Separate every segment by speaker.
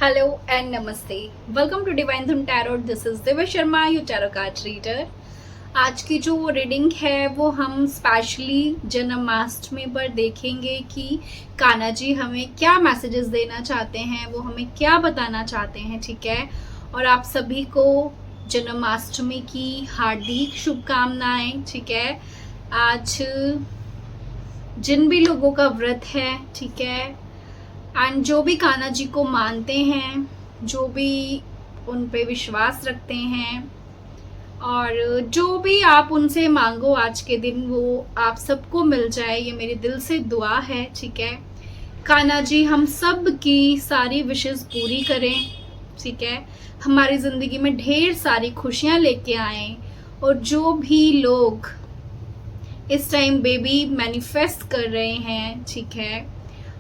Speaker 1: Hello and Namaste. Welcome to Divine Dhun Tarot. This is Divya Sharma, your tarot card reader. आज की जो reading है वो हम स्पेशली जन्माष्टमी पर देखेंगे कि कान्हा जी हमें क्या मैसेजेस देना चाहते हैं, वो हमें क्या बताना चाहते हैं, ठीक है। और आप सभी को जन्माष्टमी की हार्दिक शुभकामनाएं, ठीक है। आज जिन भी लोगों का व्रत है, ठीक है, एंड जो भी कान्हा जी को मानते हैं, जो भी उन पे विश्वास रखते हैं और जो भी आप उनसे मांगो आज के दिन वो आप सबको मिल जाए, ये मेरे दिल से दुआ है, ठीक है। कान्हा जी हम सब की सारी विशेस पूरी करें, ठीक है। हमारी ज़िंदगी में ढेर सारी खुशियाँ लेके आएँ और जो भी लोग इस टाइम बेबी मैनिफेस्ट कर रहे हैं, ठीक है,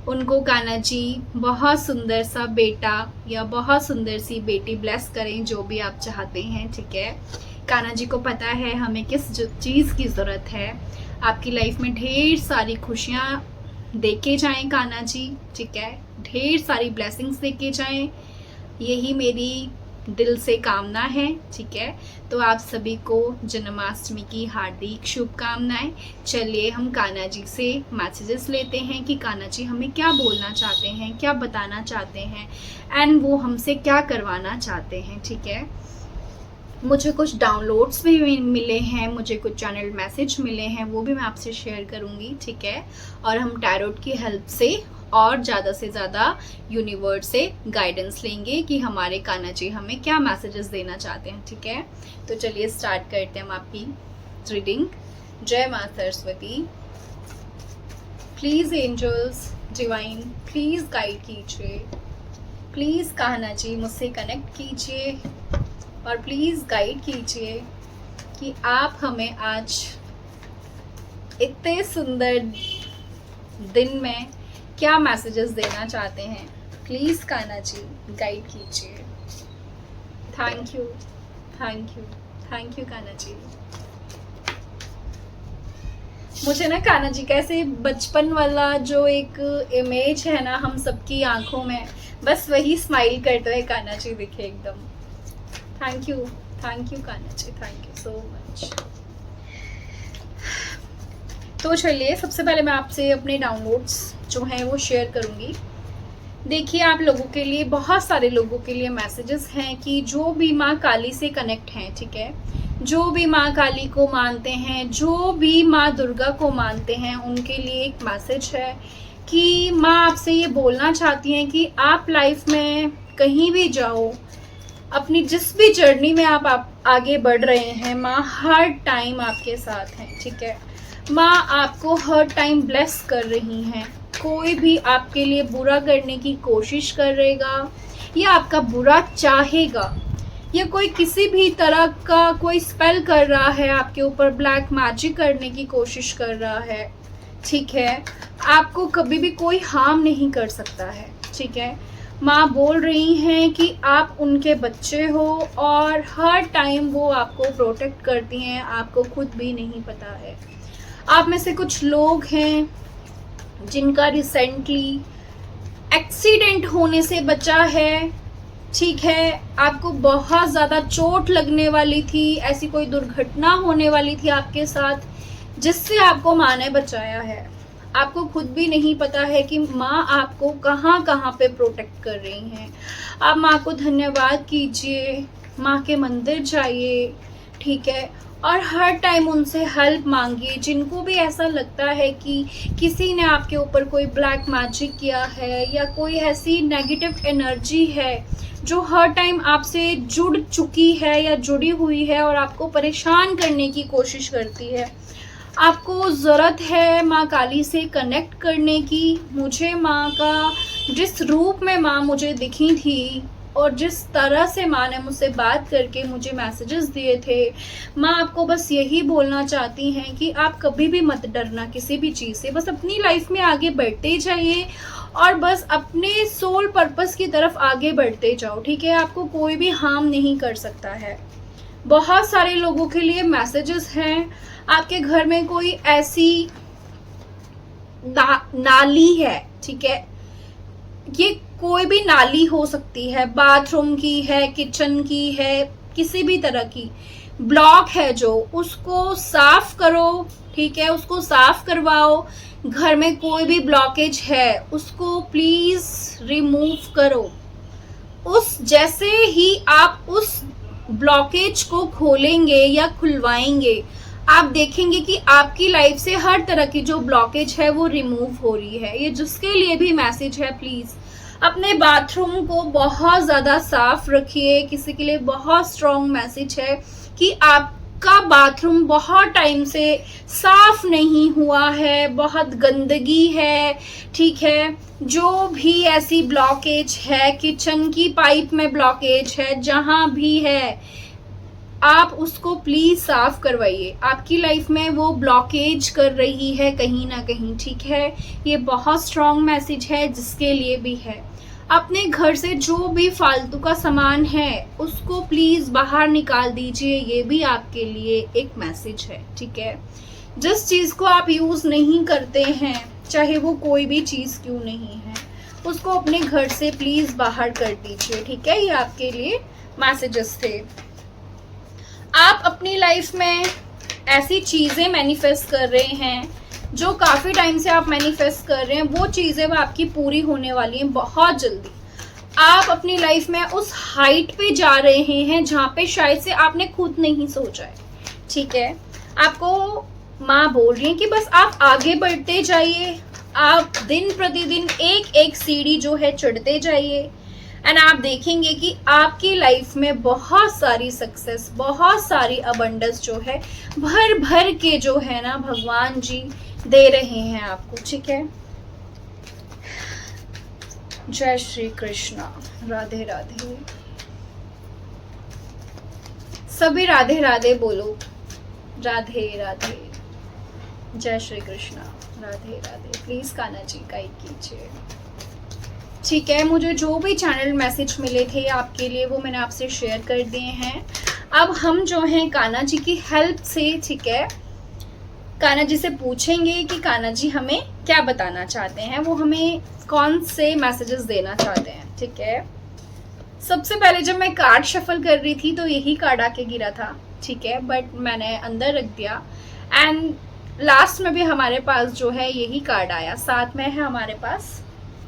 Speaker 1: उनको कान्हा जी बहुत सुंदर सा बेटा या बहुत सुंदर सी बेटी ब्लेस करें, जो भी आप चाहते हैं, ठीक है। कान्हा जी को पता है हमें किस चीज़ की ज़रूरत है। आपकी लाइफ में ढेर सारी खुशियाँ देके जाएं कान्हा जी, ठीक है, ढेर सारी ब्लेसिंग्स देके जाएं, यही मेरी दिल से कामना है, ठीक है। तो आप सभी को जन्माष्टमी की हार्दिक शुभकामनाएं। चलिए हम कान्हा जी से मैसेजेस लेते हैं कि कान्हा जी हमें क्या बोलना चाहते हैं, क्या बताना चाहते हैं एंड वो हमसे क्या करवाना चाहते हैं, ठीक है। मुझे कुछ डाउनलोड्स भी मिले हैं, मुझे कुछ चैनल मैसेज मिले हैं, वो भी मैं आपसे शेयर करूँगी, ठीक है। और हम टैरोट की हेल्प से और ज़्यादा से ज़्यादा यूनिवर्स से गाइडेंस लेंगे कि हमारे कान्हा जी हमें क्या मैसेजेस देना चाहते हैं, ठीक है। तो चलिए स्टार्ट करते हैं हम आपकी रीडिंग। जय माँ Saraswati. Please angels divine please guide कीजिए, प्लीज़ कान्हा जी मुझसे कनेक्ट कीजिए और प्लीज़ गाइड कीजिए कि आप हमें आज इतने सुंदर दिन में क्या मैसेजेस देना चाहते हैं। प्लीज़ कान्हा जी गाइड कीजिए। Thank you, thank you, thank you Kanha ji. मुझे ना कान्हा जी का ऐसे बचपन वाला जो एक इमेज है ना हम सबकी आंखों में, बस वही स्माइल करते हुए कान्हा जी दिखे एकदम। Thank you Kanha ji, thank you so much. तो चलिए सबसे पहले मैं आपसे अपने डाउनलोड्स जो हैं वो शेयर करूंगी। देखिए आप लोगों के लिए, बहुत सारे लोगों के लिए मैसेजेस हैं कि जो भी माँ काली से कनेक्ट हैं, ठीक है, जो भी माँ काली को मानते हैं, जो भी माँ दुर्गा को मानते हैं, उनके लिए एक मैसेज है कि माँ आपसे ये बोलना चाहती हैं कि आप लाइफ में कहीं भी जाओ, अपनी जिस भी जर्नी में आप आगे बढ़ रहे हैं, माँ हर टाइम आपके साथ हैं, ठीक है। माँ आपको हर टाइम ब्लेस कर रही हैं। कोई भी आपके लिए बुरा करने की कोशिश करेगा या आपका बुरा चाहेगा या कोई किसी भी तरह का कोई स्पेल कर रहा है आपके ऊपर, ब्लैक मैजिक करने की कोशिश कर रहा है, ठीक है, आपको कभी भी कोई हार्म नहीं कर सकता है, ठीक है। माँ बोल रही हैं कि आप उनके बच्चे हो और हर टाइम वो आपको प्रोटेक्ट करती हैं, आपको खुद भी नहीं पता है। आप में से कुछ लोग हैं जिनका रिसेंटली एक्सीडेंट होने से बचा है, ठीक है, आपको बहुत ज़्यादा चोट लगने वाली थी, ऐसी कोई दुर्घटना होने वाली थी आपके साथ जिससे आपको माँ ने बचाया है। आपको खुद भी नहीं पता है कि माँ आपको कहाँ कहाँ पे प्रोटेक्ट कर रही हैं। आप माँ को धन्यवाद कीजिए, माँ के मंदिर जाइए, ठीक है, और हर टाइम उनसे हेल्प मांगिए। जिनको भी ऐसा लगता है कि किसी ने आपके ऊपर कोई ब्लैक मैजिक किया है या कोई ऐसी नेगेटिव एनर्जी है जो हर टाइम आपसे जुड़ चुकी है या जुड़ी हुई है और आपको परेशान करने की कोशिश करती है, आपको ज़रूरत है माँ काली से कनेक्ट करने की। मुझे माँ का जिस रूप में माँ मुझे दिखी थी और जिस तरह से माँ ने मुझसे बात करके मुझे मैसेजेस दिए थे, माँ आपको बस यही बोलना चाहती हैं कि आप कभी भी मत डरना किसी भी चीज़ से, बस अपनी लाइफ में आगे बढ़ते जाइए और बस अपने सोल पर्पस की तरफ आगे बढ़ते जाओ, ठीक है। आपको कोई भी हार्म नहीं कर सकता है। बहुत सारे लोगों के लिए मैसेजेस हैं, आपके घर में कोई ऐसी नाली है, ठीक है, ये कोई भी नाली हो सकती है, बाथरूम की है, किचन की है, किसी भी तरह की ब्लॉक है जो, उसको साफ करो, ठीक है, उसको साफ करवाओ। घर में कोई भी ब्लॉकेज है उसको प्लीज रिमूव करो। उस जैसे ही आप उस ब्लॉकेज को खोलेंगे या खुलवाएंगे, आप देखेंगे कि आपकी लाइफ से हर तरह की जो ब्लॉकेज है वो रिमूव हो रही है। ये जिसके लिए भी मैसेज है, प्लीज अपने बाथरूम को बहुत ज़्यादा साफ रखिए। किसी के लिए बहुत स्ट्रॉन्ग मैसेज है कि आपका बाथरूम बहुत टाइम से साफ नहीं हुआ है, बहुत गंदगी है, ठीक है। जो भी ऐसी ब्लॉकेज है, किचन की पाइप में ब्लॉकेज है, जहाँ भी है, आप उसको प्लीज साफ करवाइए। आपकी लाइफ में वो ब्लॉकेज कर रही है कहीं ना कहीं, ठीक है। ये बहुत स्ट्रॉन्ग मैसेज है जिसके लिए भी है। अपने घर से जो भी फालतू का सामान है उसको प्लीज बाहर निकाल दीजिए, ये भी आपके लिए एक मैसेज है, ठीक है। जिस चीज को आप यूज नहीं करते हैं, चाहे वो कोई भी चीज क्यों नहीं है, उसको अपने घर से प्लीज बाहर कर दीजिए, ठीक है। ये आपके लिए मैसेजेस थे। आप अपनी लाइफ में ऐसी चीजें मैनिफेस्ट कर रहे हैं जो काफी टाइम से आप मैनिफेस्ट कर रहे हैं, वो चीजें वो आपकी पूरी होने वाली हैं बहुत जल्दी। आप अपनी लाइफ में उस हाइट पे जा रहे हैं जहाँ पे शायद से आपने खुद नहीं सोचा है, ठीक है। आपको माँ बोल रही है कि बस आप आगे बढ़ते जाइए, आप दिन प्रतिदिन एक एक सीढ़ी जो है चढ़ते जाइए, एंड आप देखेंगे कि आपकी लाइफ में बहुत सारी सक्सेस, बहुत सारी अबंडेंस जो है भर भर के जो है ना भगवान जी दे रहे हैं आपको, ठीक है। जय श्री कृष्णा, राधे राधे। सभी राधे राधे बोलो, राधे राधे, जय श्री कृष्णा, राधे राधे। प्लीज कान्हा जी का एक कीजिए, ठीक है। मुझे जो भी चैनल मैसेज मिले थे आपके लिए वो मैंने आपसे शेयर कर दिए हैं। अब हम जो हैं कान्हा जी की हेल्प से, ठीक है, कान्हा जी से पूछेंगे कि कान्हा जी हमें क्या बताना चाहते हैं, वो हमें कौन से मैसेजेस देना चाहते हैं, ठीक है। सबसे पहले जब मैं कार्ड शफल कर रही थी तो यही कार्ड आके गिरा था, ठीक है, बट मैंने अंदर रख दिया, एंड लास्ट में भी हमारे पास जो है यही कार्ड आया। साथ में है हमारे पास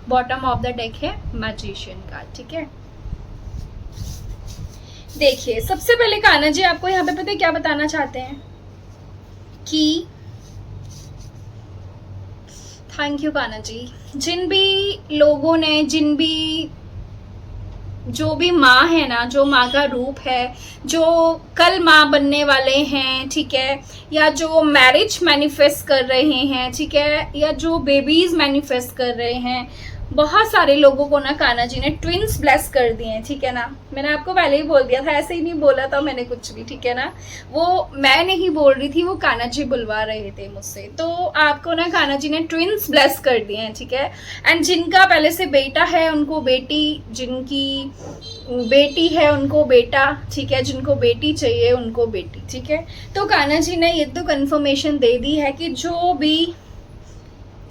Speaker 1: बॉटम ऑफ द डेक है मैजिशियन कार्ड, ठीक है। देखिए, सबसे पहले कान्हा जी आपको यहाँ पे पता है क्या बताना चाहते हैं कि थैंक यू कान्हा जी। जिन भी लोगों ने, जिन भी जो भी माँ है ना, जो माँ का रूप है, जो कल माँ बनने वाले हैं, ठीक है, या जो मैरिज मैनिफेस्ट कर रहे हैं, ठीक है, या जो बेबीज मैनिफेस्ट कर रहे हैं, बहुत सारे लोगों को ना कान्हा जी ने ट्विंस ब्लेस कर दिए हैं, ठीक है ना। मैंने आपको पहले ही बोल दिया था, ऐसे ही नहीं बोला था मैंने कुछ भी, ठीक है ना। वो मैं नहीं बोल रही थी, वो कान्हा जी बुलवा रहे थे मुझसे। तो आपको ना कान्हा जी ने ट्विंस ब्लेस कर दिए हैं, ठीक है। एंड जिनका पहले से बेटा है उनको बेटी, जिनकी बेटी है उनको बेटा, ठीक है, जिनको बेटी चाहिए उनको बेटी, ठीक है। तो कान्हा जी ने ये तो कंफर्मेशन दे दी है कि जो भी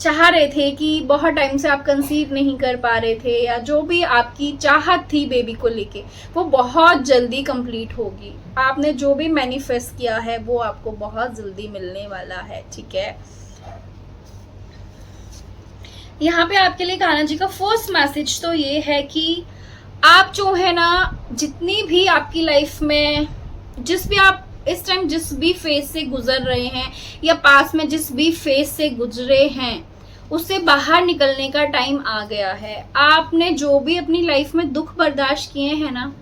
Speaker 1: चाह रहे थे कि बहुत टाइम से आप कंसीव नहीं कर पा रहे थे, या जो भी आपकी चाहत थी बेबी को लेके, वो बहुत जल्दी कंप्लीट होगी। आपने जो भी मैनिफेस्ट किया है वो आपको बहुत जल्दी मिलने वाला है, ठीक है। यहाँ पे आपके लिए कान्हा जी का फर्स्ट मैसेज तो ये है कि आप जो है ना, जितनी भी आपकी लाइफ में, जिस भी आप इस टाइम जिस भी फेज से गुजर रहे हैं, या पास में जिस भी फेज से गुजरे हैं, उससे बाहर निकलने का टाइम आ गया है। आपने जो भी अपनी लाइफ में दुख बर्दाश्त किए हैं ना,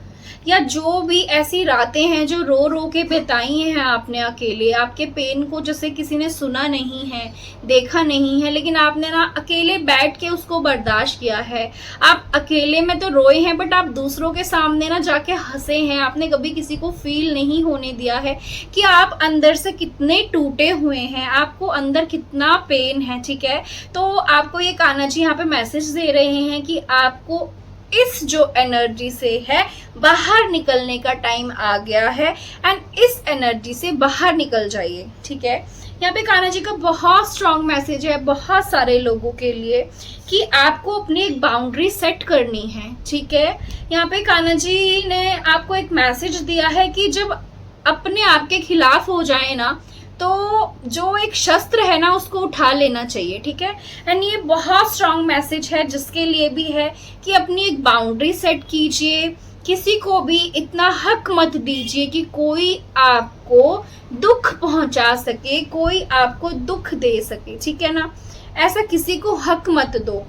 Speaker 1: या जो भी ऐसी रातें हैं जो रो रो के बिताई हैं आपने अकेले, आपके पेन को जैसे किसी ने सुना नहीं है, देखा नहीं है, लेकिन आपने ना अकेले बैठ के उसको बर्दाश्त किया है। आप अकेले में तो रोए हैं, बट आप दूसरों के सामने ना जाके हंसे हैं। आपने कभी किसी को फील नहीं होने दिया है कि आप अंदर से कितने टूटे हुए हैं, आपको अंदर कितना पेन है, ठीक है। तो आपको ये कान्हा जी यहाँ पे मैसेज दे रहे हैं कि आपको इस जो एनर्जी से है बाहर निकलने का टाइम आ गया है एंड इस एनर्जी से बाहर निकल जाइए। ठीक है, यहाँ पे कान्हा जी का बहुत स्ट्रॉन्ग मैसेज है बहुत सारे लोगों के लिए कि आपको अपनी एक बाउंड्री सेट करनी है। ठीक है, यहाँ पे कान्हा जी ने आपको एक मैसेज दिया है कि जब अपने आप के खिलाफ हो जाए ना, तो जो एक शस्त्र है ना उसको उठा लेना चाहिए। ठीक है, एंड ये बहुत स्ट्रॉन्ग मैसेज है जिसके लिए भी है कि अपनी एक बाउंड्री सेट कीजिए, किसी को भी इतना हक मत दीजिए कि कोई आपको दुख पहुंचा सके, कोई आपको दुख दे सके। ठीक है ना, ऐसा किसी को हक मत दो।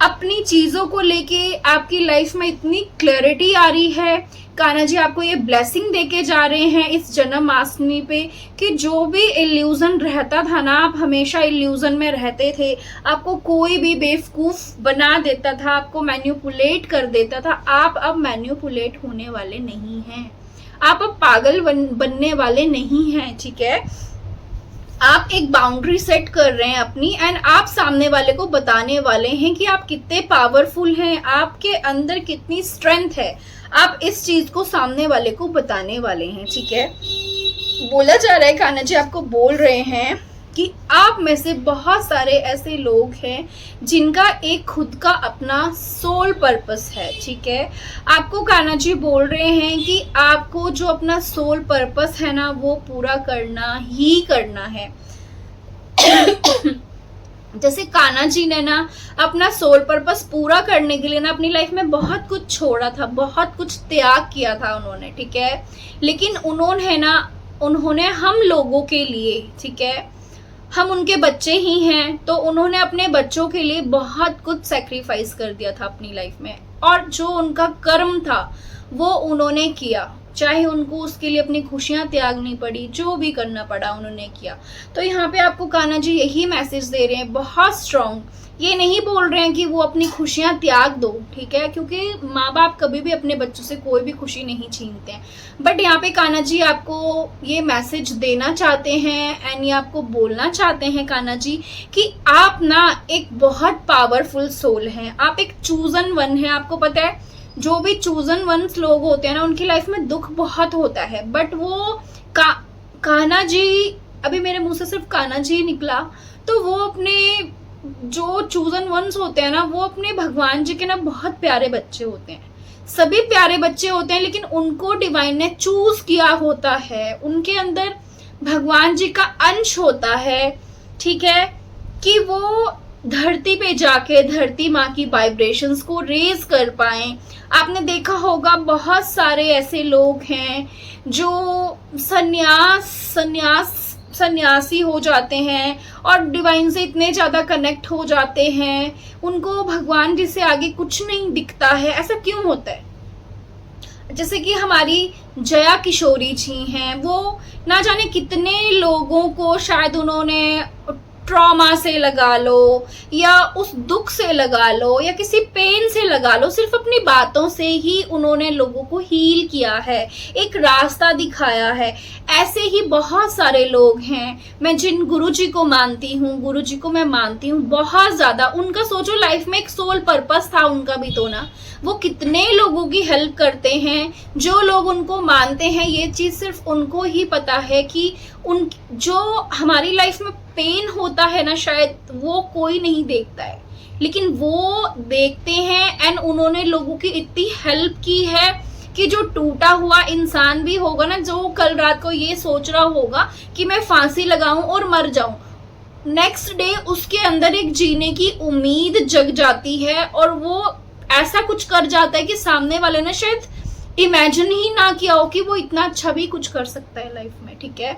Speaker 1: अपनी चीजों को लेके आपकी लाइफ में इतनी क्लैरिटी आ रही है, कान्हा जी आपको ये ब्लेसिंग देके जा रहे हैं इस जन्माष्टमी पे कि जो भी इल्यूजन रहता था ना, आप हमेशा इल्यूजन में रहते थे, आपको कोई भी बेवकूफ बना देता था, आपको मैन्युपुलेट कर देता था, आप अब मैन्युपुलेट होने वाले नहीं हैं, आप अब पागल बनने वाले नहीं हैं। ठीक है, आप एक बाउंड्री सेट कर रहे हैं अपनी एंड आप सामने वाले को बताने वाले हैं कि आप कितने पावरफुल हैं, आपके अंदर कितनी स्ट्रेंथ है, आप इस चीज को सामने वाले को बताने वाले हैं। ठीक है, बोला जा रहा है कान्हा जी आपको बोल रहे हैं कि आप में से बहुत सारे ऐसे लोग हैं जिनका एक खुद का अपना सोल पर्पस है। ठीक है, आपको कान्हा जी बोल रहे हैं कि आपको जो अपना सोल पर्पस है ना वो पूरा करना ही करना है। जैसे कान्हा जी ने ना अपना सोल पर्पस पूरा करने के लिए ना अपनी लाइफ में बहुत कुछ छोड़ा था, बहुत कुछ त्याग किया था उन्होंने। ठीक है, लेकिन उन्होंने हम लोगों के लिए, ठीक है, हम उनके बच्चे ही हैं, तो उन्होंने अपने बच्चों के लिए बहुत कुछ सैक्रिफाइस कर दिया था अपनी लाइफ में, और जो उनका कर्म था वो उन्होंने किया, चाहे उनको उसके लिए अपनी खुशियां त्यागनी पड़ी, जो भी करना पड़ा उन्होंने किया। तो यहाँ पे आपको कान्हा जी यही मैसेज दे रहे हैं बहुत स्ट्रॉन्ग, ये नहीं बोल रहे हैं कि वो अपनी खुशियां त्याग दो। ठीक है, क्योंकि माँ बाप कभी भी अपने बच्चों से कोई भी खुशी नहीं छीनते हैं, बट यहाँ पे कान्हा जी आपको ये मैसेज देना चाहते हैं एंड ये आपको बोलना चाहते हैं कान्हा जी कि आप ना एक बहुत पावरफुल सोल हैं, आप एक चूजन वन है। आपको पता है जो भी चूजन वंस लोग होते हैं ना उनकी लाइफ में दुख बहुत होता है, बट वो कान्हा जी, अभी मेरे मुंह से सिर्फ कान्हा जी निकला, तो वो अपने जो चूजन वंस होते हैं ना वो अपने भगवान जी के ना बहुत प्यारे बच्चे होते हैं। सभी प्यारे बच्चे होते हैं, लेकिन उनको डिवाइन ने चूज किया होता है, उनके अंदर भगवान जी का अंश होता है। ठीक है, कि वो धरती पे जाके धरती माँ की वाइब्रेशंस को रेज कर पाए। आपने देखा होगा बहुत सारे ऐसे लोग हैं जो सन्यासी हो जाते हैं और डिवाइन से इतने ज्यादा कनेक्ट हो जाते हैं, उनको भगवान जी से आगे कुछ नहीं दिखता है। ऐसा क्यों होता है? जैसे कि हमारी जया किशोरी जी हैं, वो ना जाने कितने लोगों को शायद उन्होंने ट्रॉमा से लगा लो या उस दुख से लगा लो या किसी पेन से लगा लो, सिर्फ अपनी बातों से ही उन्होंने लोगों को हील किया है, एक रास्ता दिखाया है। ऐसे ही बहुत सारे लोग हैं, मैं जिन गुरुजी को मानती हूँ, गुरुजी को मैं मानती हूँ बहुत ज्यादा। उनका सोचो लाइफ में एक सोल पर्पस था उनका भी, तो ना वो कितने लोगों की हेल्प करते हैं। जो लोग उनको मानते हैं, ये चीज सिर्फ उनको ही पता है कि उन जो हमारी लाइफ में पेन होता है ना, शायद वो कोई नहीं देखता है, लेकिन वो देखते हैं। एंड उन्होंने लोगों की इतनी हेल्प की है कि जो टूटा हुआ इंसान भी होगा ना, जो कल रात को ये सोच रहा होगा कि मैं फांसी लगाऊं और मर जाऊं, नेक्स्ट डे उसके अंदर एक जीने की उम्मीद जग जाती है और वो ऐसा कुछ कर जाता है कि सामने वाले ने शायद इमेजिन ही ना किया हो कि वो इतना अच्छा भी कुछ कर सकता है लाइफ में। ठीक है,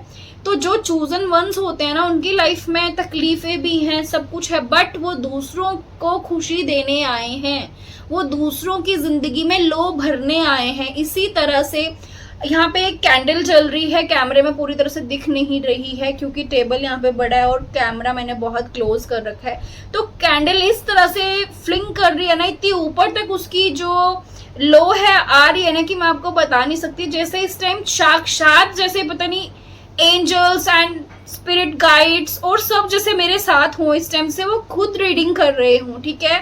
Speaker 1: तो जो चूजन वंस होते हैं ना, उनकी लाइफ में तकलीफें भी हैं, सब कुछ है, बट वो दूसरों को खुशी देने आए हैं, वो दूसरों की जिंदगी में लो भरने आए हैं। इसी तरह से यहाँ पे एक कैंडल जल रही है, कैमरे में पूरी तरह से दिख नहीं रही है क्योंकि टेबल यहाँ पे बड़ा है और कैमरा मैंने बहुत क्लोज कर रखा है। तो कैंडल इस तरह से फ्लिंक कर रही है ना, इतनी ऊपर तक उसकी जो लो है आ रही है ना कि मैं आपको बता नहीं सकती। जैसे इस टाइम साक्षात जैसे पता नहीं एंजल्स एंड स्पिरिट गाइड्स और सब जैसे मेरे साथ हों इस टाइम से, वो खुद रीडिंग कर रहे हूँ। ठीक है,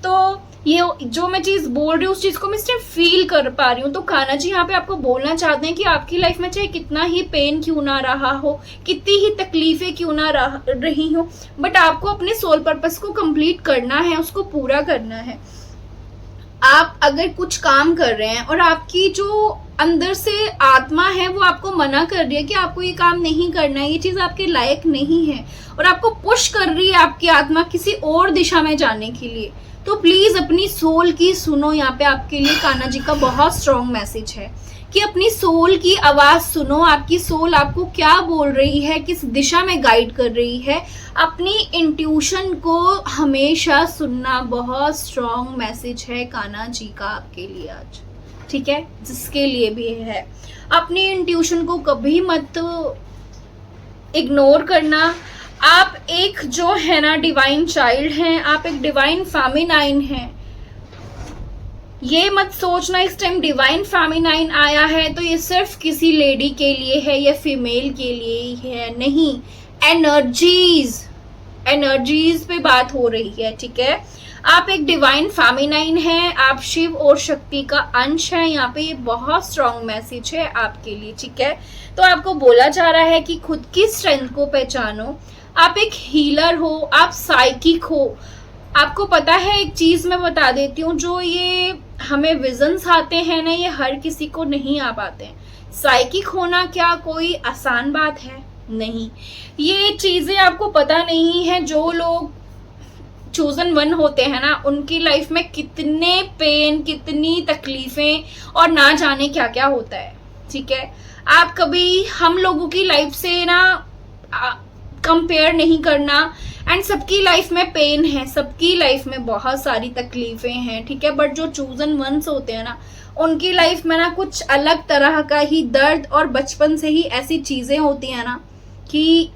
Speaker 1: तो ये जो मैं चीज बोल रही हूँ उस चीज को मैं इस टाइम फील कर पा रही हूँ। तो कान्हा जी यहाँ पे आपको बोलना चाहते हैं कि आपकी लाइफ में चाहे कितना ही पेन क्यों ना रहा हो, कितनी ही तकलीफें क्यों ना रही हो, बट आपको अपने सोल पर्पस को कंप्लीट करना है, उसको पूरा करना है। आप अगर कुछ काम कर रहे हैं और आपकी जो अंदर से आत्मा है वो आपको मना कर रही है कि आपको ये काम नहीं करना है, ये चीज आपके लायक नहीं है, और आपको पुश कर रही है आपकी आत्मा किसी और दिशा में जाने के लिए, तो प्लीज अपनी सोल की सुनो। यहाँ पे आपके लिए कान्हा जी का बहुत स्ट्रॉन्ग मैसेज है कि अपनी सोल की आवाज सुनो। आपकी सोल आपको क्या बोल रही है, किस दिशा में गाइड कर रही है, अपनी इंट्यूशन को हमेशा सुनना बहुत स्ट्रॉन्ग मैसेज है कान्हा जी का आपके लिए आज, ठीक है, जिसके लिए भी है। अपनी इंट्यूशन को कभी मत इग्नोर करना। आप एक जो है ना डिवाइन चाइल्ड हैं, आप एक डिवाइन फेमिनाइन हैं। ये मत सोचना इस टाइम डिवाइन फेमिनाइन आया है तो ये सिर्फ किसी लेडी के लिए है या फीमेल के लिए ही है, नहीं। एनर्जीज पे बात हो रही है, ठीक है। आप एक डिवाइन फेमिनाइन हैं, आप शिव और शक्ति का अंश है। यहाँ पे ये बहुत स्ट्रॉन्ग मैसेज है आपके लिए, ठीक है। तो आपको बोला जा रहा है कि खुद की स्ट्रेंथ को पहचानो। आप एक हीलर हो, आप साइकिक हो। आपको पता है एक चीज मैं बता देती हूँ, जो ये हमें विजन्स आते हैं ना, ये हर किसी को नहीं आ पाते हैं। साइकिक होना क्या कोई आसान बात है? नहीं। ये चीजें आपको पता नहीं है। जो लोग चूजन वन होते हैं ना, उनकी लाइफ में कितने पेन, कितनी तकलीफें और ना जाने क्या क्या होता है, ठीक है। आप कभी हम लोगों की लाइफ से ना कंपेयर नहीं करना। एंड सबकी लाइफ में पेन है, सबकी लाइफ में बहुत सारी तकलीफें हैं, ठीक है। बट जो चूजन वंस होते हैं ना, उनकी लाइफ में ना कुछ अलग तरह का ही दर्द और बचपन से ही ऐसी चीजें होती हैं ना कि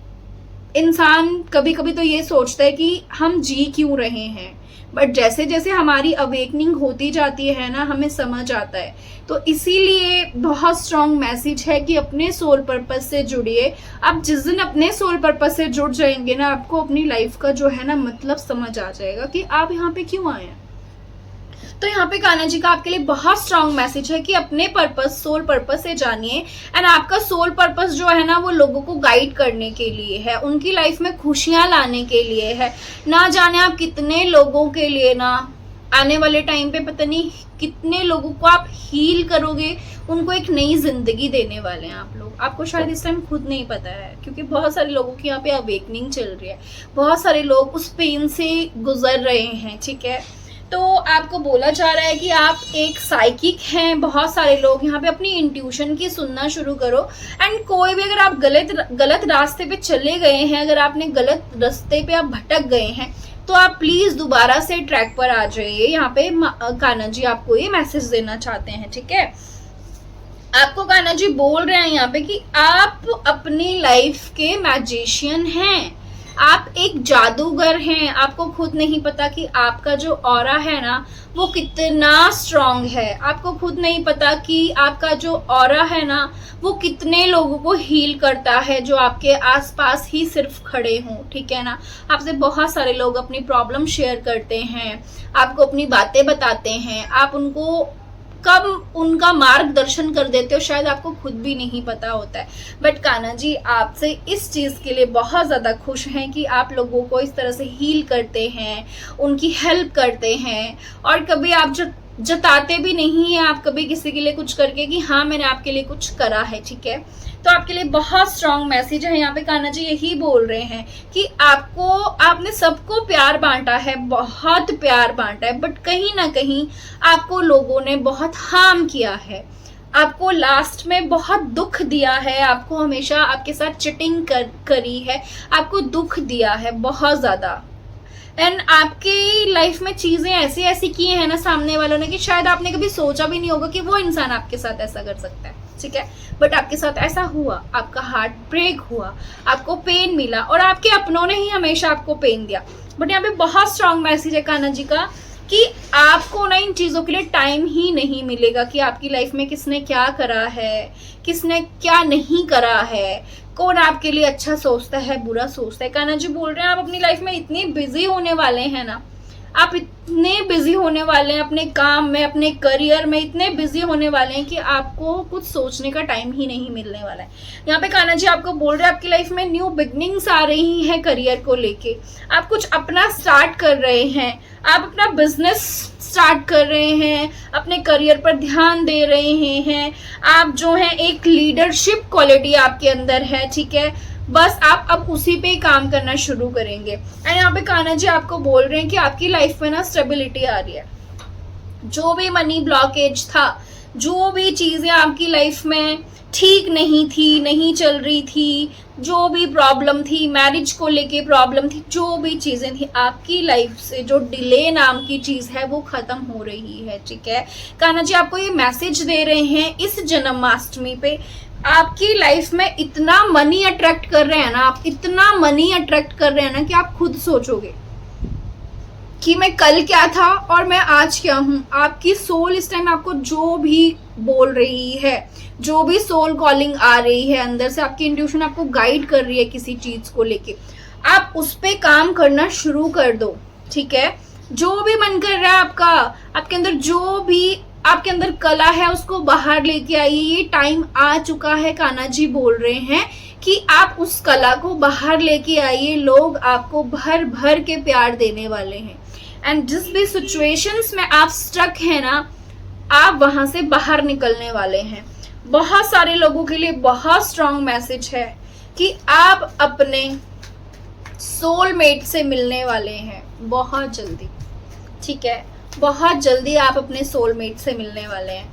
Speaker 1: इंसान कभी कभी तो ये सोचता है कि हम जी क्यों रहे हैं। बट जैसे जैसे हमारी अवेकनिंग होती जाती है ना, हमें समझ आता है। तो इसीलिए बहुत स्ट्रॉन्ग मैसेज है कि अपने सोल पर्पस से जुड़िए। आप जिस दिन अपने सोल पर्पस से जुड़ जाएंगे ना, आपको अपनी लाइफ का जो है ना मतलब समझ आ जाएगा कि आप यहाँ पे क्यों आए हैं। तो यहाँ पे कान्हा जी का आपके लिए बहुत स्ट्रॉन्ग मैसेज है कि अपने पर्पस, सोल पर्पस से जानिए। एंड आपका सोल पर्पस जो है ना, वो लोगों को गाइड करने के लिए है, उनकी लाइफ में खुशियां लाने के लिए है। ना जाने आप कितने लोगों के लिए ना आने वाले टाइम पे पता नहीं कितने लोगों को आप हील करोगे, उनको एक नई जिंदगी देने वाले हैं आप लोग। आपको शायद इस टाइम खुद नहीं पता है, क्योंकि बहुत सारे लोगों की यहाँ पे अवेकनिंग चल रही है, बहुत सारे लोग उस पेन से गुजर रहे हैं, ठीक है। तो आपको बोला जा रहा है कि आप एक साइकिक हैं। बहुत सारे लोग यहाँ पे अपनी इंट्यूशन की सुनना शुरू करो। एंड कोई भी अगर आप गलत रास्ते पे चले गए हैं, अगर आपने गलत रास्ते पे आप भटक गए हैं, तो आप प्लीज दोबारा से ट्रैक पर आ जाइए। यहाँ पे कान्हा जी आपको ये मैसेज देना चाहते हैं, ठीक है। आपको कान्हा जी बोल रहे हैं यहाँ पे कि आप अपनी लाइफ के मैजिशियन हैं, आप एक जादूगर हैं। आपको खुद नहीं पता कि आपका जो ऑरा है ना, वो कितना स्ट्रांग है। आपको खुद नहीं पता कि आपका जो ऑरा है ना, वो कितने लोगों को हील करता है जो आपके आसपास ही सिर्फ खड़े हों, ठीक है ना। आपसे बहुत सारे लोग अपनी प्रॉब्लम शेयर करते हैं, आपको अपनी बातें बताते हैं, आप उनको कब उनका मार्गदर्शन कर देते हो शायद आपको खुद भी नहीं पता होता है। बट कान्हा जी आपसे इस चीज के लिए बहुत ज्यादा खुश हैं कि आप लोगों को इस तरह से हील करते हैं, उनकी हेल्प करते हैं। और कभी आप जताते भी नहीं है आप कभी किसी के लिए कुछ करके कि हाँ मैंने आपके लिए कुछ करा है, ठीक है। तो आपके लिए बहुत स्ट्रांग मैसेज है। यहाँ पे कान्हा जी यही बोल रहे हैं कि आपने सबको प्यार बांटा है, बहुत प्यार बांटा है, बट कहीं ना कहीं आपको लोगों ने बहुत हार्म किया है, आपको लास्ट में बहुत दुख दिया है, आपको हमेशा आपके साथ चिटिंग करी है, आपको दुख दिया है बहुत ज्यादा। एंड आपकी लाइफ में चीजें ऐसी ऐसी की हैं ना सामने वालों ने कि शायद आपने कभी सोचा भी नहीं होगा कि वो इंसान आपके साथ ऐसा कर सकता है, ठीक है। बट आपके साथ ऐसा हुआ, आपका हार्ट ब्रेक हुआ, आपको पेन मिला, और आपके अपनों ने ही हमेशा आपको पेन दिया। बट यहाँ पे बहुत स्ट्रांग मैसेज है कान्हा जी का कि आपको ना इन चीजों के लिए टाइम ही नहीं मिलेगा कि आपकी लाइफ में किसने क्या करा है, किसने क्या नहीं करा है, कौन आपके लिए अच्छा सोचता है, बुरा सोचता है। कान्हा जी बोल रहे हैं आप अपनी लाइफ में इतने बिजी होने वाले हैं ना, आप इतने बिजी होने वाले हैं अपने काम में, अपने करियर में इतने बिजी होने वाले हैं कि आपको कुछ सोचने का टाइम ही नहीं मिलने वाला है। यहाँ पे कान्हा जी आपको बोल रहे हैं आपकी लाइफ में न्यू बिगनिंग्स आ रही हैं करियर को लेके। आप कुछ अपना स्टार्ट कर रहे हैं, आप अपना बिजनेस स्टार्ट कर रहे हैं, अपने करियर पर ध्यान दे रहे हैं। आप जो है एक लीडरशिप क्वालिटी आपके अंदर है, ठीक है। बस आप अब उसी पे काम करना शुरू करेंगे। एंड यहाँ पे कान्हा जी आपको बोल रहे हैं कि आपकी लाइफ में ना स्टेबिलिटी आ रही है। जो भी मनी ब्लॉकेज था, जो भी चीजें आपकी लाइफ में ठीक नहीं थी, नहीं चल रही थी, जो भी प्रॉब्लम थी, मैरिज को लेके प्रॉब्लम थी, जो भी चीजें थी आपकी लाइफ से, जो डिले नाम की चीज है वो खत्म हो रही है, ठीक है। कान्हा जी आपको ये मैसेज दे रहे हैं इस जन्माष्टमी पे आपकी लाइफ में इतना मनी अट्रैक्ट कर रहे हैं ना, आप इतना मनी अट्रैक्ट कर रहे हैं ना कि आप खुद सोचोगे कि मैं कल क्या था और मैं आज क्या हूं। आपकी सोल इस टाइम आपको जो भी बोल रही है, जो भी सोल कॉलिंग आ रही है अंदर से, आपकी इंट्यूशन आपको गाइड कर रही है किसी चीज को लेके, आप उस पे काम करना शुरू कर दो, ठीक है। जो भी मन कर रहा है आपका, आपके अंदर जो भी आपके अंदर कला है उसको बाहर लेके आइए। ये टाइम आ चुका है, कान्हा जी बोल रहे हैं कि आप उस कला को बाहर लेके आइए। लोग आपको भर भर के प्यार देने वाले हैं। एंड जिस भी सिचुएशंस में आप स्टक हैं ना, आप वहां से बाहर निकलने वाले हैं। बहुत सारे लोगों के लिए बहुत स्ट्रांग मैसेज है कि आप अपने सोलमेट से मिलने वाले हैं बहुत जल्दी, ठीक है। बहुत जल्दी आप अपने सोलमेट से मिलने वाले हैं।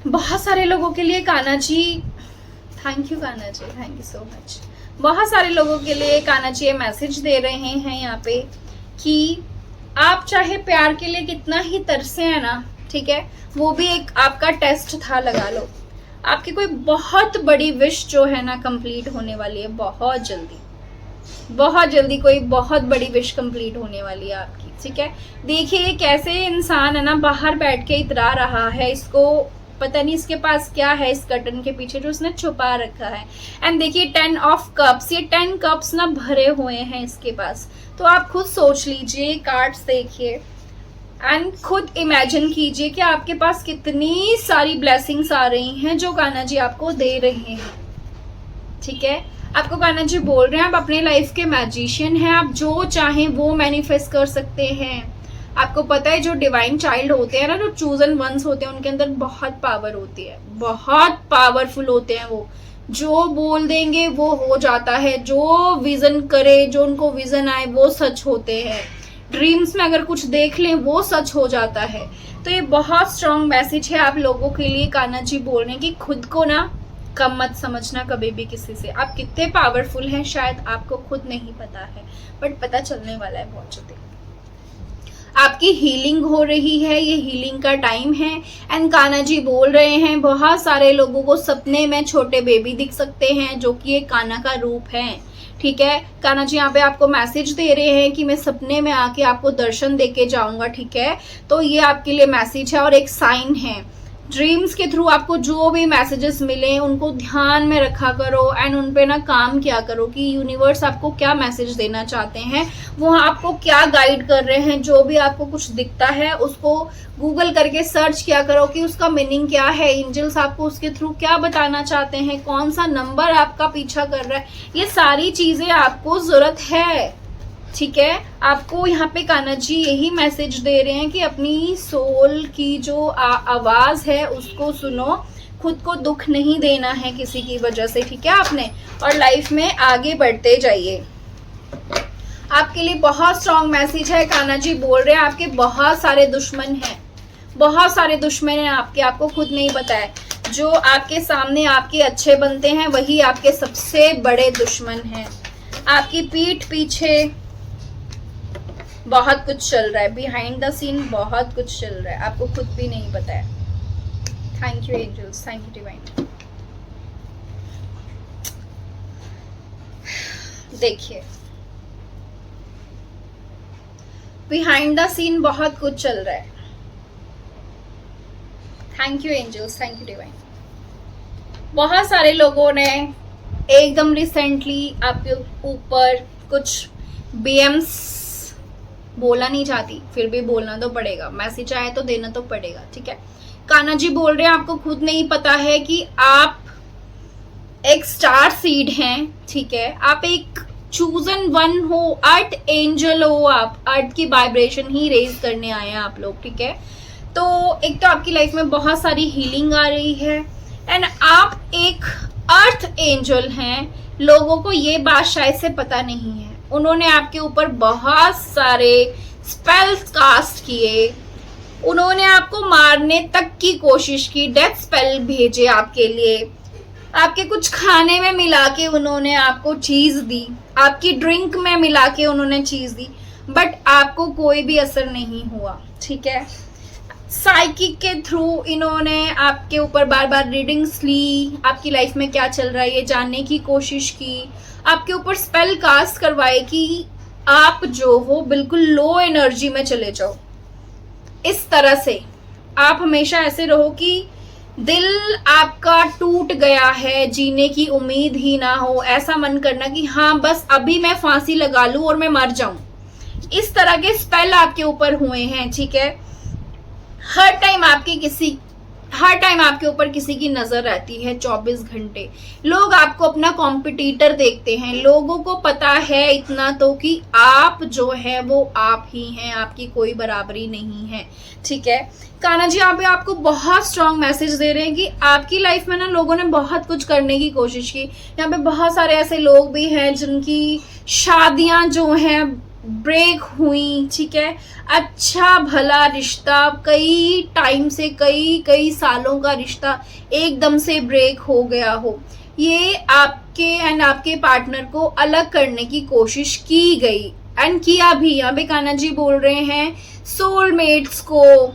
Speaker 1: बहुत सारे लोगों के लिए Kanha ji, thank you Kanha ji, thank you so much. बहुत सारे लोगों के लिए कान्हा जी ये मैसेज दे रहे हैं यहाँ पे कि आप चाहे प्यार के लिए कितना ही तरसे हैं ना, ठीक है, वो भी एक आपका टेस्ट था, लगा लो। आपकी कोई बहुत बड़ी विश जो है ना कंप्लीट होने वाली है बहुत जल्दी, बहुत जल्दी कोई बहुत बड़ी विश कंप्लीट होने वाली है आपकी, ठीक है। देखिए कैसे इंसान है ना बाहर बैठ के इतरा रहा है, इसको पता नहीं इसके पास क्या है इस कर्टन के पीछे जो उसने छुपा रखा है। एंड देखिए 10 ऑफ कप्स, ये 10 कप्स ना भरे हुए हैं इसके पास। तो आप खुद सोच लीजिए, कार्ड्स देखिए एंड खुद इमेजिन कीजिए कि आपके पास कितनी सारी ब्लेसिंग्स आ रही हैं जो कान्हा जी आपको दे रहे हैं, ठीक है। आपको कान्हा जी बोल रहे हैं आप अपने लाइफ के मैजिशियन हैं, आप जो चाहें वो मैनिफेस्ट कर सकते हैं। आपको पता है जो डिवाइन चाइल्ड होते हैं ना, जो चूजन वंस होते हैं, उनके अंदर बहुत पावर होती है, बहुत पावरफुल होते हैं। वो जो बोल देंगे वो हो जाता है, जो विजन करे, जो उनको विजन आए वो सच होते हैं। ड्रीम्स में अगर कुछ देख लें वो सच हो जाता है। तो ये बहुत स्ट्रांग मैसेज है आप लोगों के लिए। कान्हा जी बोल रहे हैं कि खुद को ना कम मत समझना कभी भी किसी से। आप कितने पावरफुल हैं शायद आपको खुद नहीं पता है, बट पता चलने वाला है बहुत जल्दी। आपकी हीलिंग हो रही है, ये हीलिंग का टाइम है। एंड कान्हा जी बोल रहे हैं बहुत सारे लोगों को सपने में छोटे बेबी दिख सकते हैं जो कि एक कान्हा का रूप है, ठीक है। कान्हा जी यहाँ पे आपको मैसेज दे रहे हैं कि मैं सपने में आके आपको दर्शन देके जाऊंगा, ठीक है। तो ये आपके लिए मैसेज है और एक साइन है। ड्रीम्स के थ्रू आपको जो भी मैसेजेस मिले उनको ध्यान में रखा करो एंड उन पे ना काम किया करो कि यूनिवर्स आपको क्या मैसेज देना चाहते हैं, वो आपको क्या गाइड कर रहे हैं। जो भी आपको कुछ दिखता है उसको गूगल करके सर्च किया करो कि उसका मीनिंग क्या है, एंजल्स आपको उसके थ्रू क्या बताना चाहते हैं, कौन सा नंबर आपका पीछा कर रहा है। ये सारी चीजें आपको जरूरत है, ठीक है। आपको यहाँ पे कान्हा जी यही मैसेज दे रहे हैं कि अपनी सोल की जो आवाज है उसको सुनो, खुद को दुख नहीं देना है किसी की वजह से, ठीक है आपने, और लाइफ में आगे बढ़ते जाइए। आपके लिए बहुत स्ट्रांग मैसेज है। कान्हा जी बोल रहे हैं आपके बहुत सारे दुश्मन हैं, बहुत सारे दुश्मन हैं आपके, आपको खुद नहीं पता है। जो आपके सामने आपके अच्छे बनते हैं वही आपके सबसे बड़े दुश्मन हैं। आपकी पीठ पीछे बहुत कुछ चल रहा है, बिहाइंड द सीन बहुत कुछ चल रहा है, आपको खुद भी नहीं पता है। Thank you angels, thank you divine. देखिए बिहाइंड द सीन बहुत कुछ चल रहा है। Thank you angels, thank you divine. बहुत सारे लोगों ने एकदम रिसेंटली आपके ऊपर कुछ बीएम्स बोलना नहीं चाहती, फिर भी बोलना तो पड़ेगा, मैसेज आए तो देना तो पड़ेगा, ठीक है। कान्हा जी बोल रहे हैं आपको खुद नहीं पता है कि आप एक स्टार सीड हैं, ठीक है। आप एक चूजन वन हो, अर्थ एंजल हो, आप अर्थ की वाइब्रेशन ही रेज करने आए हैं आप लोग, ठीक है। तो एक तो आपकी लाइफ में बहुत सारी हीलिंग आ रही है एंड आप एक अर्थ एंजल हैं। लोगों को ये बात शायद से पता नहीं है, उन्होंने आपके ऊपर बहुत सारे स्पेल्स कास्ट किए, उन्होंने आपको मारने तक की कोशिश की, डेथ स्पेल भेजे आपके लिए, आपके कुछ खाने में मिला के उन्होंने आपको चीज दी, आपकी ड्रिंक में मिला के उन्होंने चीज दी, बट आपको कोई भी असर नहीं हुआ, ठीक है। साइकिक के थ्रू इन्होंने आपके ऊपर बार बार रीडिंग्स ली, आपकी लाइफ में क्या चल रहा है ये जानने की कोशिश की, आपके ऊपर स्पेल कास्ट करवाए कि आप जो हो बिल्कुल लो एनर्जी में चले जाओ। इस तरह से आप हमेशा ऐसे रहो कि दिल आपका टूट गया है, जीने की उम्मीद ही ना हो, ऐसा मन करना कि हाँ बस अभी मैं फांसी लगा लूं और मैं मर जाऊं। इस तरह के स्पेल आपके ऊपर हुए हैं, ठीक है। हर टाइम आपके ऊपर किसी की नजर रहती है 24 घंटे। लोग आपको अपना कॉम्पिटिटर देखते हैं, लोगों को पता है इतना तो कि आप जो है वो आप ही हैं, आपकी कोई बराबरी नहीं है, ठीक है। कान्हा जी यहाँ पे आपको बहुत स्ट्रॉन्ग मैसेज दे रहे हैं कि आपकी लाइफ में ना लोगों ने बहुत कुछ करने की कोशिश की। यहाँ पे बहुत सारे ऐसे लोग भी हैं जिनकी शादियां जो हैं ब्रेक हुई, ठीक है। अच्छा भला रिश्ता, कई टाइम से कई सालों का रिश्ता एकदम से ब्रेक हो गया हो, ये आपके एंड आपके पार्टनर को अलग करने की कोशिश की गई एंड किया भी। यहाँ पे कान्हा जी बोल रहे हैं सोलमेट्स को,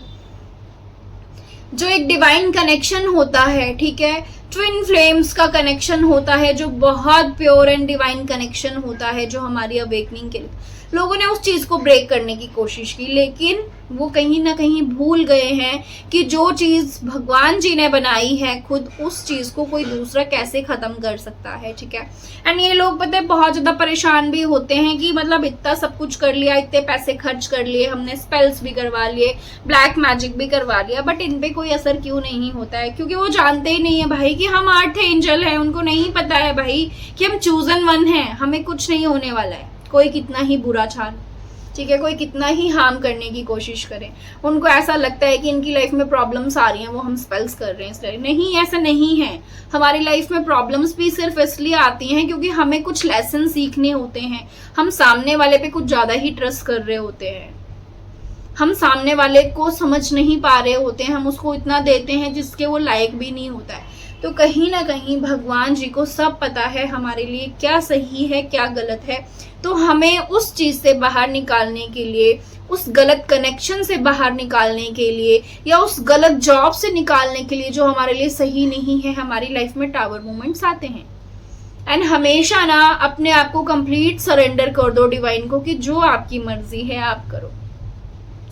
Speaker 1: जो एक डिवाइन कनेक्शन होता है, ठीक है, ट्विन फ्लेम्स का कनेक्शन होता है जो बहुत प्योर एंड डिवाइन कनेक्शन होता है, जो हमारी अवेकनिंग के लिए लोगों ने उस चीज को ब्रेक करने की कोशिश की, लेकिन वो कहीं ना कहीं भूल गए हैं कि जो चीज भगवान जी ने बनाई है खुद, उस चीज को कोई दूसरा कैसे खत्म कर सकता है, ठीक है। एंड ये लोग पता है बहुत ज्यादा परेशान भी होते हैं कि मतलब इतना सब कुछ कर लिया, इतने पैसे खर्च कर लिए, हमने स्पेल्स भी करवा लिए, ब्लैक मैजिक भी करवा लिया, बट इन पे कोई असर क्यों नहीं होता है? क्योंकि वो जानते ही नहीं है भाई कि हम अर्थ एंजल हैं। उनको नहीं पता है भाई कि हम चूजन वन हैं, हमें कुछ नहीं होने वाला है। कोई कितना ही बुरा चाह, ठीक है, कोई कितना ही हार्म करने की कोशिश करे, उनको ऐसा लगता है कि इनकी लाइफ में प्रॉब्लम्स आ रही हैं, वो हम स्पेल्स कर रहे हैं इसलिए। नहीं, ऐसा नहीं है। हमारी लाइफ में प्रॉब्लम्स भी सिर्फ इसलिए आती हैं क्योंकि हमें कुछ लेसन सीखने होते हैं। हम सामने वाले पे कुछ ज्यादा ही ट्रस्ट कर रहे होते हैं, हम सामने वाले को समझ नहीं पा रहे होते हैं, हम उसको इतना देते हैं जिसके वो लायक भी नहीं होता है। तो कहीं ना कहीं भगवान जी को सब पता है हमारे लिए क्या सही है क्या गलत है। तो हमें उस चीज से बाहर निकालने के लिए, उस गलत कनेक्शन से बाहर निकालने के लिए, या उस गलत जॉब से निकालने के लिए जो हमारे लिए सही नहीं है, हमारी लाइफ में टावर मोमेंट्स आते हैं। एंड हमेशा ना अपने आप को कंप्लीट सरेंडर कर दो डिवाइन को कि जो आपकी मर्जी है आप करो,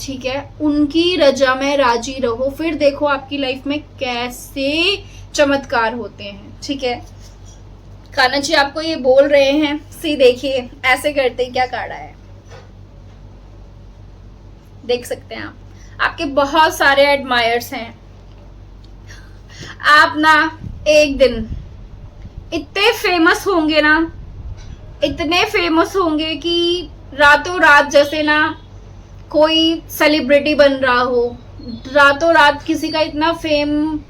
Speaker 1: ठीक है। उनकी रजा में राजी रहो, फिर देखो आपकी लाइफ में कैसे चमत्कार होते हैं, ठीक है। कान्हा जी आपको ये बोल रहे हैं, सी देखिए ऐसे करते ही क्या काढ़ा है, देख सकते हैं आप। आपके बहुत सारे एडमायर्स हैं। आप ना एक दिन इतने फेमस होंगे ना, इतने फेमस होंगे कि रातों रात जैसे ना कोई सेलिब्रिटी बन रहा हो, रातों रात किसी का इतना फेम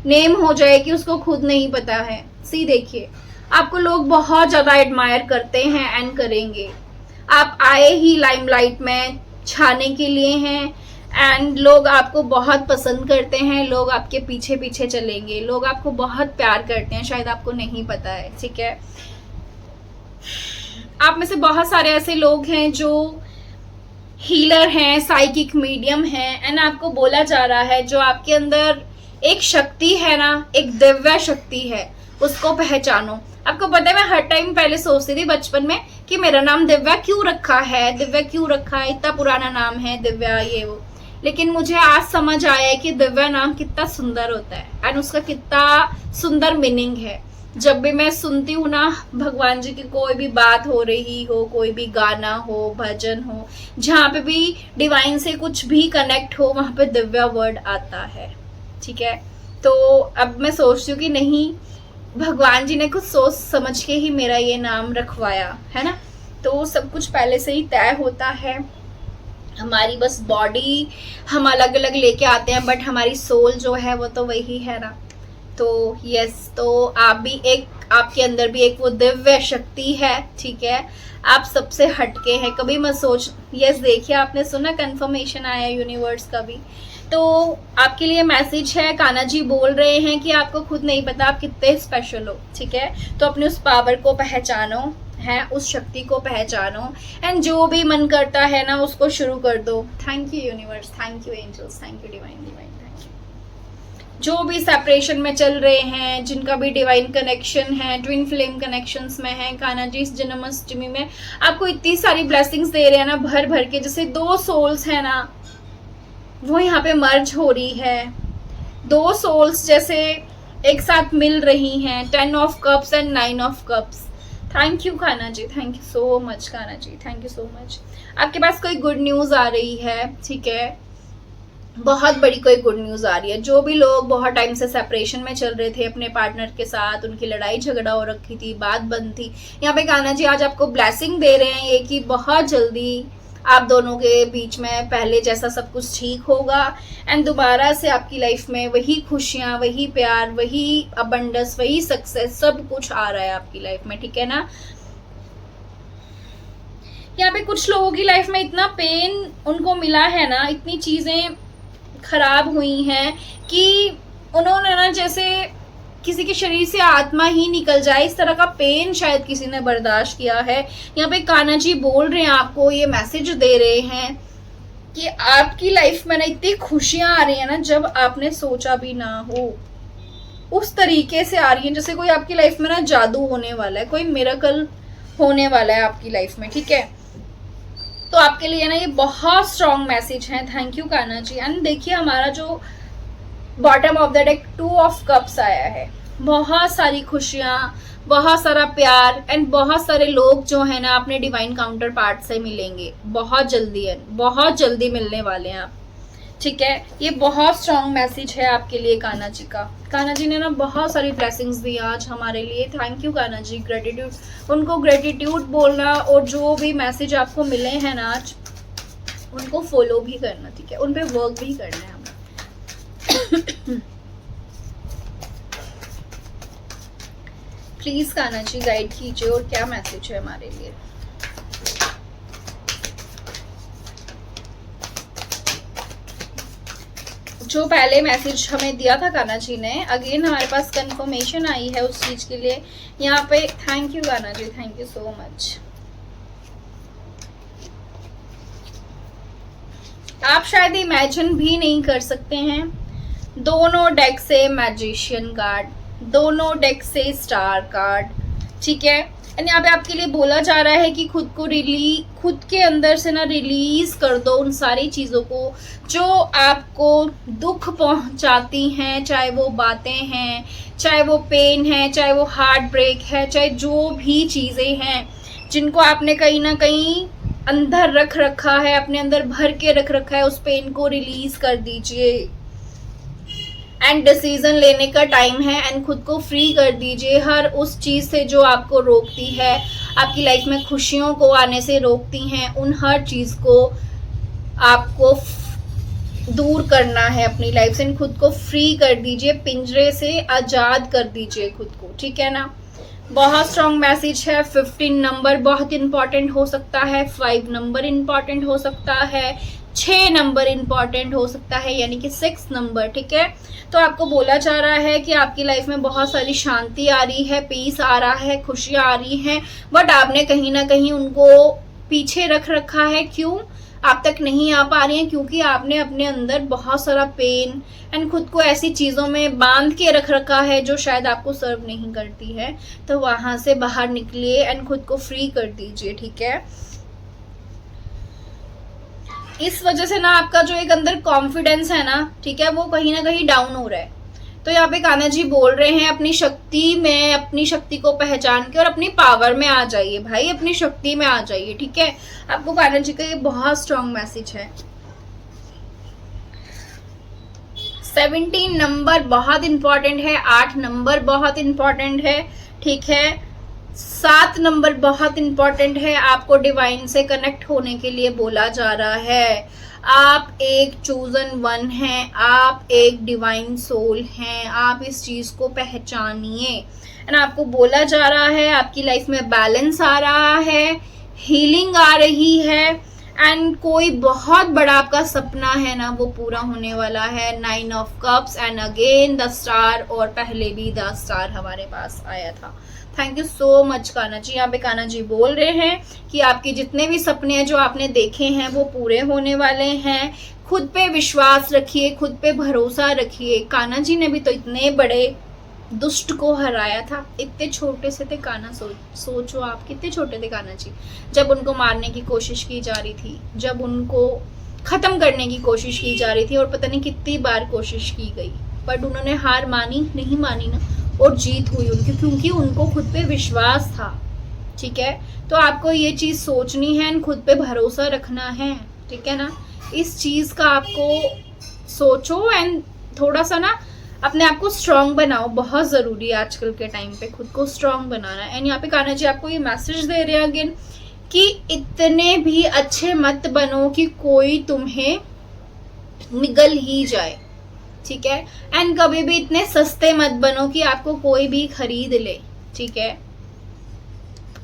Speaker 1: नेम हो जाए कि उसको खुद नहीं पता है। सी देखिए आपको लोग बहुत ज्यादा एडमायर करते हैं एंड करेंगे। आप आए ही लाइमलाइट में छाने के लिए हैं एंड लोग आपको बहुत पसंद करते हैं, लोग आपके पीछे पीछे चलेंगे, लोग आपको बहुत प्यार करते हैं, शायद आपको नहीं पता है, ठीक है। आप में से बहुत सारे ऐसे लोग हैं जो हीलर हैं, साइकिक मीडियम हैं एंड आपको बोला जा रहा है जो आपके अंदर एक शक्ति है ना, एक दिव्य शक्ति है, उसको पहचानो। आपको पता है मैं हर टाइम पहले सोचती थी बचपन में कि मेरा नाम दिव्या क्यों रखा है, दिव्या क्यों रखा है, इतना पुराना नाम है दिव्या ये वो। लेकिन मुझे आज समझ आया है कि दिव्या नाम कितना सुंदर होता है एंड उसका कितना सुंदर मीनिंग है। जब भी मैं सुनती हूँ ना भगवान जी की कोई भी बात हो रही हो, कोई भी गाना हो, भजन हो, जहाँ पे भी डिवाइन से कुछ भी कनेक्ट हो, वहाँ पे दिव्या वर्ड आता है। ठीक है, तो अब मैं सोचती हूँ कि नहीं, भगवान जी ने कुछ सोच समझ के ही मेरा ये नाम रखवाया है ना। तो सब कुछ पहले से ही तय होता है, हमारी बस बॉडी हम अलग अलग लेके आते हैं, बट हमारी सोल जो है वो तो वही है ना। तो यस, तो आप भी एक, आपके अंदर भी एक वो दिव्य शक्ति है। ठीक है, आप सबसे हटके हैं, कभी मत सोच। यस, देखिए आपने सुना, कंफर्मेशन आया यूनिवर्स का भी। तो आपके लिए मैसेज है, कान्हा जी बोल रहे हैं कि आपको खुद नहीं पता आप कितने स्पेशल हो। ठीक है, तो अपने उस पावर को पहचानो है, उस शक्ति को पहचानो, एंड जो भी मन करता है ना उसको शुरू कर दो। Thank you universe, thank you angels, thank you divine, thank you. जो भी सेपरेशन में चल रहे हैं, जिनका भी डिवाइन कनेक्शन है, ट्विन फ्लेम कनेक्शंस में है, कान्हा जी इस जन्माष्टमी में आपको इतनी सारी ब्लेसिंग्स दे रहे हैं ना, भर भर के। जैसे 2 सोल्स है ना, वो यहाँ पे मर्ज हो रही है, 2 सोल्स जैसे एक साथ मिल रही हैं, 10 of cups and 9 of cups. Thank you Kanha ji, thank you so much Kanha ji, thank you so much. आपके पास कोई गुड न्यूज़ आ रही है। ठीक है, बहुत बड़ी कोई गुड न्यूज़ आ रही है। जो भी लोग बहुत टाइम से सेपरेशन में चल रहे थे अपने पार्टनर के साथ, उनकी लड़ाई झगड़ा हो रखी थी, बात बंद थी, यहाँ पे कान्हा जी आज आपको ब्लेसिंग दे रहे हैं ये कि बहुत जल्दी आप दोनों के बीच में पहले जैसा सब कुछ ठीक होगा, एंड दोबारा से आपकी लाइफ में वही खुशियाँ, वही प्यार, वही अबंडेंस, वही सक्सेस, सब कुछ आ रहा है आपकी लाइफ में। ठीक है ना। यहाँ पे कुछ लोगों की लाइफ में इतना पेन उनको मिला है ना, इतनी चीज़ें खराब हुई हैं कि उन्होंने ना जैसे किसी के शरीर से आत्मा ही निकल जाए, इस तरह का पेन शायद किसी ने बर्दाश्त किया है। यहाँ पे कान्हा जी बोल रहे हैं, आपको ये मैसेज दे रहे हैं कि आपकी लाइफ में ना इतनी खुशियां आ रही है ना, जब आपने सोचा भी ना हो, उस तरीके से आ रही है जैसे कोई आपकी लाइफ में ना जादू होने वाला है, कोई मिरेकल होने वाला है आपकी लाइफ में। ठीक है, तो आपके लिए ना ये बहुत स्ट्रॉन्ग मैसेज है। Thank you Kanha ji. And देखिए हमारा जो bottom of the deck 2 of cups आया है, बहुत सारी खुशियाँ, बहुत सारा प्यार, एंड बहुत सारे लोग जो है ना अपने डिवाइन काउंटर पार्ट से मिलेंगे बहुत जल्दी है, बहुत जल्दी मिलने वाले हैं आप। ठीक है, ये बहुत स्ट्रॉन्ग मैसेज है आपके लिए कान्हा जी का। कान्हा जी ने ना बहुत सारी ब्लेसिंग्स दी आज हमारे लिए। Thank you Kanha ji. Gratitude, उनको ग्रेटिट्यूड बोलना, और जो भी मैसेज आपको मिले हैं ना आज, उनको फॉलो भी करना। ठीक है, उन पे वर्क भी करना है हमें। प्लीज कान्हा जी गाइड कीजिए, और क्या मैसेज है हमारे लिए। जो पहले मैसेज हमें दिया था कान्हा जी ने, अगेन हमारे पास कंफर्मेशन आई है उस चीज के लिए यहाँ पे। Thank you Kanha ji, thank you so much. आप शायद इमेजिन भी नहीं कर सकते हैं, दोनों डेक से मैजिशियन कार्ड, दोनों डेक से स्टार कार्ड। ठीक है, एंड यहाँ पे आपके लिए बोला जा रहा है कि खुद को खुद के अंदर से ना रिलीज कर दो उन सारी चीज़ों को जो आपको दुख पहुंचाती हैं, चाहे वो बातें हैं, चाहे वो पेन है, चाहे वो हार्ट ब्रेक है, चाहे जो भी चीज़ें हैं जिनको आपने कहीं ना कहीं अंदर रख रखा है, अपने अंदर भर के रख रखा है, उस पेन को रिलीज कर दीजिए। एंड डिसीजन लेने का टाइम है, एंड खुद को फ्री कर दीजिए हर उस चीज़ से जो आपको रोकती है, आपकी लाइफ में खुशियों को आने से रोकती हैं। उन हर चीज़ को आपको दूर करना है अपनी लाइफ से, खुद को फ्री कर दीजिए, पिंजरे से आज़ाद कर दीजिए खुद को। ठीक है ना। बहुत स्ट्रॉन्ग मैसेज है। 15 नंबर बहुत इंपॉर्टेंट हो सकता है, 5 नंबर इंपॉर्टेंट हो सकता है, 6 नंबर इंपॉर्टेंट हो सकता है, यानी कि 6 नंबर। ठीक है, तो आपको बोला जा रहा है कि आपकी लाइफ में बहुत सारी शांति आ रही है, पीस आ रहा है, खुशियाँ आ रही हैं, बट आपने कहीं ना कहीं उनको पीछे रख रखा है। क्यों आप तक नहीं आ पा रही हैं? क्योंकि आपने अपने अंदर बहुत सारा पेन एंड खुद को ऐसी चीज़ों में बांध के रख रखा है जो शायद आपको सर्व नहीं करती है। तो वहाँ से बाहर निकलिए एंड खुद को फ्री कर दीजिए। ठीक है, इस वजह से ना आपका जो एक अंदर कॉन्फिडेंस है ना, ठीक है, वो कहीं ना कहीं डाउन हो रहा है। तो यहाँ पे कान्हा जी बोल रहे हैं अपनी शक्ति में, अपनी शक्ति को पहचान के और अपनी पावर में आ जाइए भाई, अपनी शक्ति में आ जाइए, ठीक है। आपको कान्हा जी का ये बहुत स्ट्रॉन्ग मैसेज है। 17 नंबर बहुत इंपॉर्टेंट है, 8 नंबर बहुत इंपॉर्टेंट है, ठीक है। 7 नंबर बहुत इंपॉर्टेंट है। आपको डिवाइन से कनेक्ट होने के लिए बोला जा रहा है। आप एक चूजन वन हैं, आप एक डिवाइन सोल हैं, आप इस चीज को पहचानिए। एंड आपको बोला जा रहा है आपकी लाइफ में बैलेंस आ रहा है, हीलिंग आ रही है, एंड कोई बहुत बड़ा आपका सपना है ना वो पूरा होने वाला है। 9 of cups and again the star, और पहले भी द स्टार हमारे पास आया था। Thank you so much Kanha ji. यहाँ पे कान्हा जी बोल रहे हैं कि आपके जितने भी सपने हैं जो आपने देखे हैं वो पूरे होने वाले हैं। खुद पे विश्वास रखिए, खुद पे भरोसा रखिए। कान्हा जी ने भी तो इतने बड़े दुष्ट को हराया था, इतने छोटे से थे कान्हा। सोचो आप कितने छोटे थे कान्हा जी जब उनको मारने की कोशिश की जा रही थी, जब उनको खत्म करने की कोशिश की जा रही थी, और पता नहीं कितनी बार कोशिश की गई, बट उन्होंने हार मानी नहीं मानी ना, और जीत हुई उनकी, क्योंकि उनको खुद पे विश्वास था, ठीक है। तो आपको ये चीज सोचनी है, खुद पे भरोसा रखना है, ठीक है ना। इस चीज का आपको सोचो एंड थोड़ा सा ना अपने आप को स्ट्रांग बनाओ, बहुत जरूरी है आजकल के टाइम पे खुद को स्ट्रांग बनाना। एंड यहाँ पे कान्हा जी आपको ये मैसेज दे रहे हैं अगेन कि इतने भी अच्छे मत बनो कि कोई तुम्हें निगल ही जाए, ठीक है। एंड कभी भी इतने सस्ते मत बनो कि आपको कोई भी खरीद ले, ठीक है।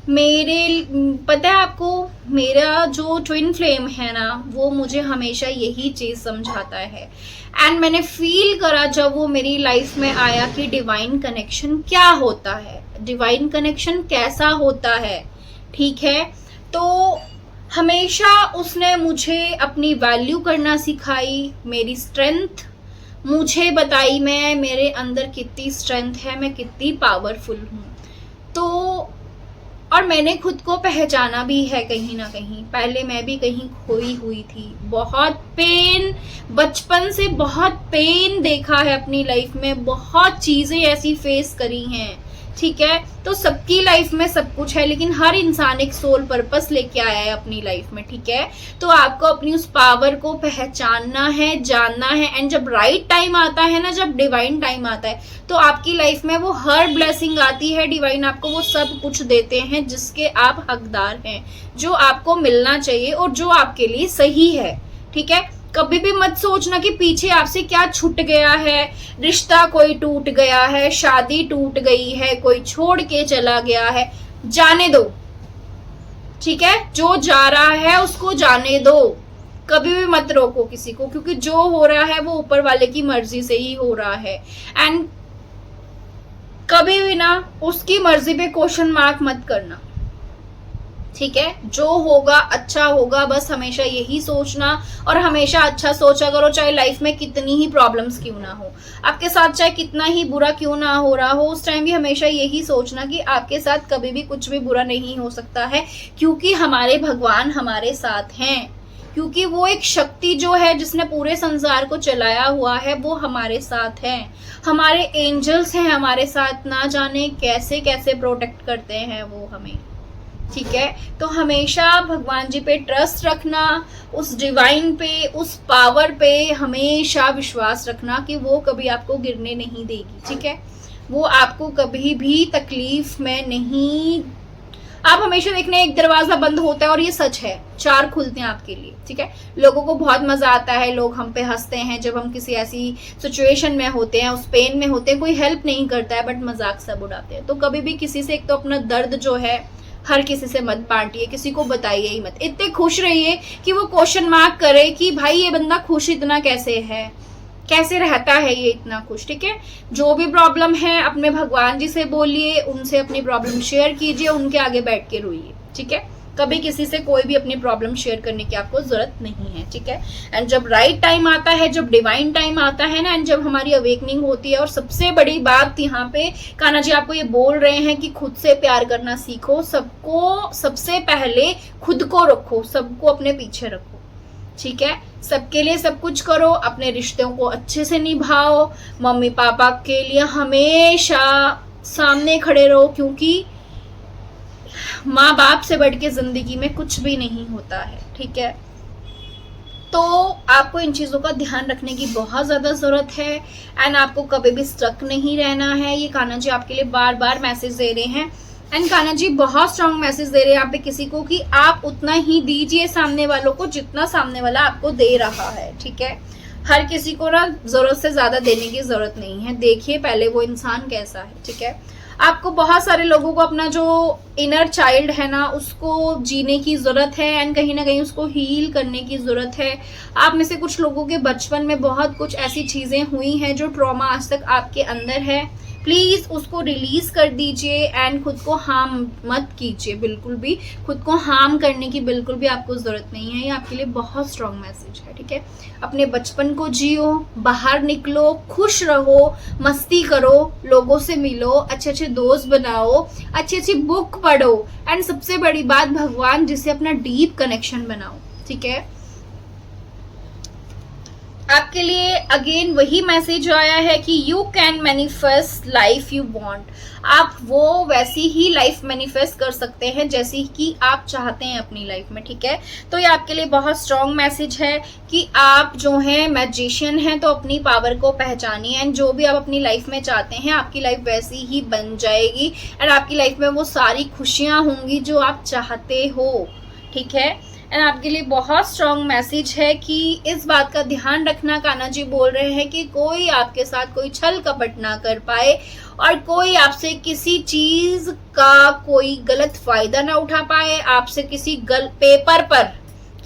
Speaker 1: पता है आपको, मेरा जो ट्विन फ्लेम है ना वो मुझे हमेशा यही चीज समझाता है। एंड मैंने फील करा जब वो मेरी लाइफ में आया कि डिवाइन कनेक्शन क्या होता है, डिवाइन कनेक्शन कैसा होता है, ठीक है। तो हमेशा उसने मुझे अपनी वैल्यू करना सिखाई, मेरी स्ट्रेंथ मुझे बताई, मैं मेरे अंदर कितनी स्ट्रेंथ है, मैं कितनी पावरफुल हूँ। तो और मैंने खुद को पहचाना भी है कहीं ना कहीं। पहले मैं भी कहीं खोई हुई थी, बहुत पेन, बचपन से बहुत पेन देखा है अपनी लाइफ में, बहुत चीजें ऐसी फेस करी हैं, ठीक है। तो सबकी लाइफ में सब कुछ है, लेकिन हर इंसान एक सोल पर्पस लेके आया है अपनी लाइफ में, ठीक है। तो आपको अपनी उस पावर को पहचानना है, जानना है, एंड जब राइट टाइम आता है ना, जब डिवाइन टाइम आता है, तो आपकी लाइफ में वो हर ब्लेसिंग आती है। डिवाइन आपको वो सब कुछ देते हैं जिसके आप हकदार हैं, जो आपको मिलना चाहिए और जो आपके लिए सही है, ठीक है। कभी भी मत सोचना कि पीछे आपसे क्या छूट गया है, रिश्ता कोई टूट गया है, शादी टूट गई है, कोई छोड़ के चला गया है, जाने दो, ठीक है। जो जा रहा है उसको जाने दो, कभी भी मत रोको किसी को, क्योंकि जो हो रहा है वो ऊपर वाले की मर्जी से ही हो रहा है। एंड कभी भी ना उसकी मर्जी पे क्वेश्चन मार्क मत करना, ठीक है। जो होगा अच्छा होगा, बस हमेशा यही सोचना, और हमेशा अच्छा सोचा करो, चाहे लाइफ में कितनी ही प्रॉब्लम्स क्यों ना हो आपके साथ, चाहे कितना ही बुरा क्यों ना हो रहा हो, उस टाइम भी हमेशा यही सोचना कि आपके साथ कभी भी कुछ भी बुरा नहीं हो सकता है, क्योंकि हमारे भगवान हमारे साथ हैं, क्योंकि वो एक शक्ति जो है जिसने पूरे संसार को चलाया हुआ है वो हमारे साथ है। हमारे एंजल्स हैं हमारे साथ, ना जाने कैसे कैसे प्रोटेक्ट करते हैं वो हमें, ठीक है। तो हमेशा भगवान जी पे ट्रस्ट रखना, उस डिवाइन पे, उस पावर पे हमेशा विश्वास रखना कि वो कभी आपको गिरने नहीं देगी, ठीक है। वो आपको कभी भी तकलीफ में नहीं, आप हमेशा देखना एक दरवाजा बंद होता है और ये सच है, 4 खुलते हैं आपके लिए, ठीक है। लोगों को बहुत मजा आता है, लोग हम पे हंसते हैं जब हम किसी ऐसी सिचुएशन में होते हैं, उस पेन में होते हैं, कोई हेल्प नहीं करता है, बट मजाक सब उड़ाते हैं। तो कभी भी किसी से, एक तो अपना दर्द जो है हर किसी से मत बांटिए, किसी को बताइए ही मत। इतने खुश रहिए कि वो क्वेश्चन मार्क करे कि भाई ये बंदा खुश इतना कैसे है, कैसे रहता है ये इतना खुश, ठीक है। जो भी प्रॉब्लम है अपने भगवान जी से बोलिए, उनसे अपनी प्रॉब्लम शेयर कीजिए, उनके आगे बैठ के रोइए, ठीक है। कभी किसी से कोई भी अपनी प्रॉब्लम शेयर करने की आपको जरूरत नहीं है, ठीक है। एंड जब राइट टाइम आता है, जब डिवाइन टाइम आता है ना, एंड जब हमारी अवेकनिंग होती है, और सबसे बड़ी बात यहाँ पे कान्हा जी आपको ये बोल रहे हैं कि खुद से प्यार करना सीखो, सबको सबसे पहले खुद को रखो, सबको अपने पीछे रखो, ठीक है। सबके लिए सब कुछ करो, अपने रिश्तों को अच्छे से निभाओ, मम्मी पापा के लिए हमेशा सामने खड़े रहो, क्योंकि माँ बाप से बढ़ के जिंदगी में कुछ भी नहीं होता है, ठीक है। तो आपको इन चीज़ों का ध्यान रखने की बहुत ज़्यादा ज़रूरत है एंड आपको कभी भी स्ट्रक नहीं रहना है। ये कान्हा जी आपके लिए बार बार मैसेज दे रहे हैं एंड कान्हा जी बहुत स्ट्रांग मैसेज दे रहे हैं यहाँ पे किसी को कि आप उतना ही दीजिए सामने वालों को जितना सामने वाला आपको दे रहा है, ठीक है। हर किसी को ना ज़रूरत से ज़्यादा देने की ज़रूरत नहीं है। देखिए पहले वो इंसान कैसा है, ठीक है। आपको बहुत सारे लोगों को अपना जो इनर चाइल्ड है ना उसको जीने की ज़रूरत है एंड कहीं ना कहीं उसको हील करने की ज़रूरत है। आप में से कुछ लोगों के बचपन में बहुत कुछ ऐसी चीज़ें हुई हैं जो ट्रॉमा आज तक आपके अंदर है, प्लीज़ उसको रिलीज़ कर दीजिए एंड खुद को हार्म मत कीजिए, बिल्कुल भी खुद को हार्म करने की बिल्कुल भी आपको ज़रूरत नहीं है। ये आपके लिए बहुत स्ट्रॉन्ग मैसेज है, ठीक है। अपने बचपन को जियो, बाहर निकलो, खुश रहो, मस्ती करो, लोगों से मिलो, अच्छे अच्छे दोस्त बनाओ, अच्छी अच्छी बुक पढ़ो एंड सबसे बड़ी बात भगवान जिससे अपना डीप कनेक्शन बनाओ, ठीक है। आपके लिए अगेन वही मैसेज आया है कि you can manifest life you want. आप वो वैसी ही लाइफ मैनिफेस्ट कर सकते हैं जैसी कि आप चाहते हैं अपनी लाइफ में, ठीक है। तो ये आपके लिए बहुत स्ट्रॉन्ग मैसेज है कि आप जो हैं मैजिशियन हैं तो अपनी पावर को पहचानिए एंड जो भी आप अपनी लाइफ में चाहते हैं आपकी लाइफ वैसी ही बन जाएगी एंड आपकी लाइफ में वो सारी खुशियाँ होंगी जो आप चाहते हो, ठीक है। एंड आपके लिए बहुत स्ट्रॉन्ग मैसेज है कि इस बात का ध्यान रखना, कान्हा जी बोल रहे हैं कि कोई आपके साथ कोई छल कपट ना कर पाए और कोई आपसे किसी चीज का कोई गलत फायदा ना उठा पाए। आपसे किसी पेपर पर,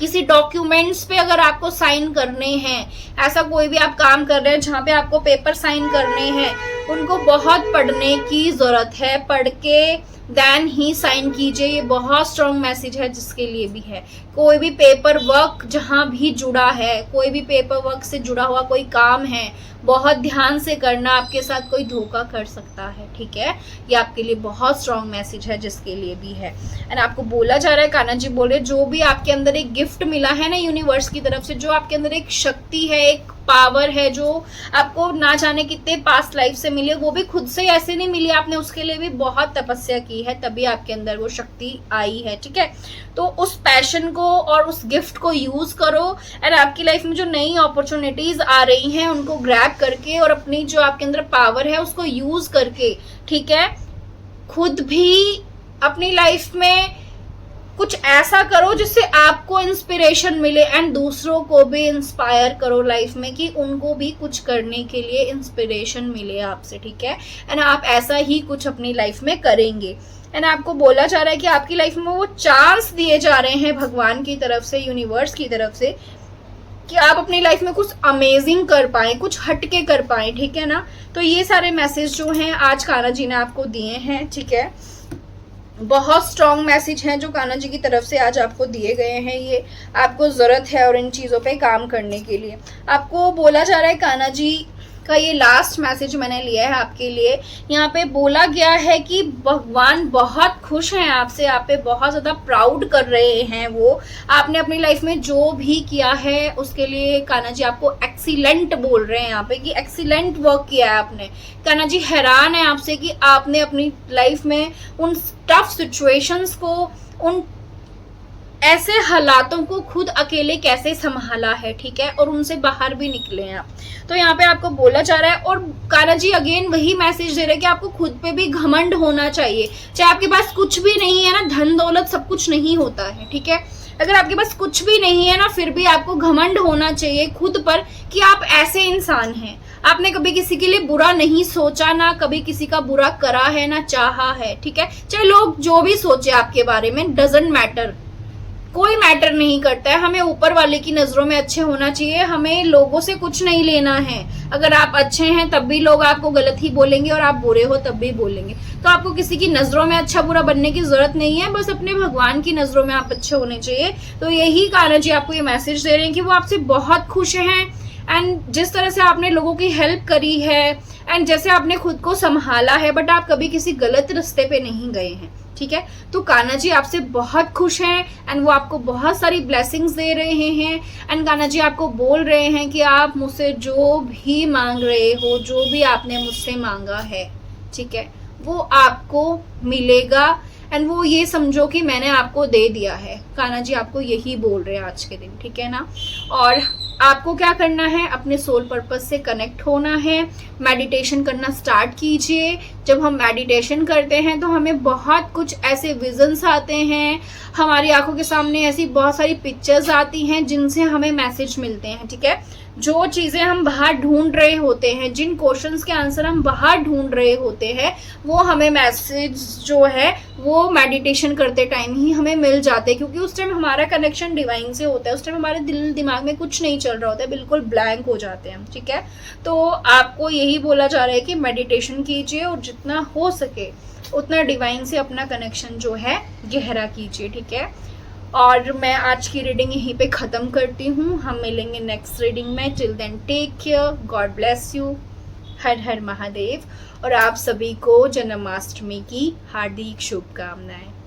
Speaker 1: किसी डॉक्यूमेंट्स पे अगर आपको साइन करने हैं, ऐसा कोई भी आप काम कर रहे हैं जहाँ पे आपको पेपर साइन करने हैं, उनको बहुत पढ़ने की जरूरत है। पढ़ के देन ही साइन कीजिए। ये बहुत स्ट्रॉन्ग मैसेज है जिसके लिए भी है। कोई भी पेपर वर्क जहाँ भी जुड़ा है, कोई भी पेपर वर्क से जुड़ा हुआ कोई काम है, बहुत ध्यान से करना, आपके साथ कोई धोखा कर सकता है, ठीक है। ये आपके लिए बहुत स्ट्रॉन्ग मैसेज है जिसके लिए भी है। एंड आपको बोला जा रहा है, कान्हा जी बोल रहे, जो भी आपके अंदर एक गिफ्ट मिला है ना यूनिवर्स की तरफ से, जो आपके अंदर एक शक्ति है, एक पावर है जो आपको ना जाने कितने पास्ट लाइफ से मिली, वो भी खुद से ऐसे नहीं मिली, आपने उसके लिए भी बहुत तपस्या की है, तभी आपके अंदर वो शक्ति आई है, ठीक है। तो उस पैशन को और उस गिफ्ट को यूज करो एंड आपकी लाइफ में जो नई अपॉर्चुनिटीज आ रही हैं उनको ग्रैब करके और अपनी जो आपके अंदर पावर है उसको यूज करके, ठीक है, खुद भी अपनी लाइफ में कुछ ऐसा करो जिससे आपको इंस्पिरेशन मिले एंड दूसरों को भी इंस्पायर करो लाइफ में कि उनको भी कुछ करने के लिए इंस्पिरेशन मिले आपसे, ठीक है। एंड आप ऐसा ही कुछ अपनी लाइफ में करेंगे एंड आपको बोला जा रहा है कि आपकी लाइफ में वो चांस दिए जा रहे हैं भगवान की तरफ से, यूनिवर्स की तरफ से, कि आप अपनी लाइफ में कुछ अमेजिंग कर पाएं, कुछ हटके कर पाएं, ठीक है ना। तो ये सारे मैसेज जो हैं आज कान्हा जी ने आपको दिए हैं, ठीक है। बहुत स्ट्रॉन्ग मैसेज हैं जो कान्हा जी की तरफ से आज आपको दिए गए हैं। ये आपको ज़रूरत है और इन चीज़ों पे काम करने के लिए आपको बोला जा रहा है। कान्हा जी का ये लास्ट मैसेज मैंने लिया है आपके लिए। यहाँ पे बोला गया है कि भगवान बहुत खुश हैं आपसे, आप पे बहुत ज़्यादा प्राउड कर रहे हैं। वो आपने अपनी लाइफ में जो भी किया है उसके लिए कान्हा जी आपको एक्सीलेंट बोल रहे हैं यहाँ पे कि एक्सीलेंट वर्क किया है आपने। कान्हा जी हैरान है आपसे कि आपने अपनी लाइफ में उन टफ सिचुएशंस को, उन ऐसे हालातों को खुद अकेले कैसे संभाला है, ठीक है, और उनसे बाहर भी निकले हैं आप। तो यहाँ पे आपको बोला जा रहा है और कान्हा जी अगेन वही मैसेज दे रहे हैं कि आपको खुद पे भी घमंड होना चाहिए। चाहे आपके पास कुछ भी नहीं है ना, धन दौलत सब कुछ नहीं होता है, ठीक है। अगर आपके पास कुछ भी नहीं है ना, फिर भी आपको घमंड होना चाहिए खुद पर कि आप ऐसे इंसान हैं। आपने कभी किसी के लिए बुरा नहीं सोचा, ना कभी किसी का बुरा करा है, ना चाहा है, ठीक है। चाहे लोग जो भी सोचे आपके बारे में, डजंट मैटर, कोई मैटर नहीं करता है। हमें ऊपर वाले की नजरों में अच्छे होना चाहिए, हमें लोगों से कुछ नहीं लेना है। अगर आप अच्छे हैं तब भी लोग आपको गलत ही बोलेंगे और आप बुरे हो तब भी बोलेंगे। तो आपको किसी की नजरों में अच्छा बुरा बनने की जरूरत नहीं है, बस अपने भगवान की नजरों में आप अच्छे होने चाहिए। तो यही कान्हा जी आपको ये मैसेज दे रहे हैं कि वो आपसे बहुत खुश हैं एंड जिस तरह से आपने लोगों की हेल्प करी है एंड जैसे आपने खुद को संभाला है, बट आप कभी किसी गलत रास्ते पे नहीं गए हैं, ठीक है। तो कान्हा जी आपसे बहुत खुश हैं एंड वो आपको बहुत सारी ब्लेसिंग्स दे रहे हैं एंड कान्हा जी आपको बोल रहे हैं कि आप मुझसे जो भी मांग रहे हो, जो भी आपने मुझसे मांगा है, ठीक है, वो आपको मिलेगा एंड वो ये समझो कि मैंने आपको दे दिया है। कान्हा जी आपको यही बोल रहे हैं आज के दिन, ठीक है ना। और आपको क्या करना है, अपने सोल पर्पस से कनेक्ट होना है, मेडिटेशन करना स्टार्ट कीजिए। जब हम मेडिटेशन करते हैं तो हमें बहुत कुछ ऐसे विजन्स आते हैं, हमारी आंखों के सामने ऐसी बहुत सारी पिक्चर्स आती हैं जिनसे हमें मैसेज मिलते हैं, ठीक है। जो चीज़ें हम बाहर ढूंढ रहे होते हैं, जिन क्वेश्चंस के आंसर हम बाहर ढूंढ रहे होते हैं, वो हमें मैसेज जो है वो मेडिटेशन करते टाइम ही हमें मिल जाते हैं, क्योंकि उस टाइम हमारा कनेक्शन डिवाइन से होता है। उस टाइम हमारे दिल दिमाग में कुछ नहीं चल रहा होता है, बिल्कुल ब्लैंक हो जाते हैं हम, ठीक है। तो आपको यही बोला जा रहा है कि मेडिटेशन कीजिए और जितना हो सके उतना डिवाइन से अपना कनेक्शन जो है गहरा कीजिए, ठीक है। और मैं आज की रीडिंग यहीं पे ख़त्म करती हूँ। हम मिलेंगे नेक्स्ट रीडिंग में। Till then take care, god bless you, हर हर महादेव। और आप सभी को जन्माष्टमी की हार्दिक शुभकामनाएं।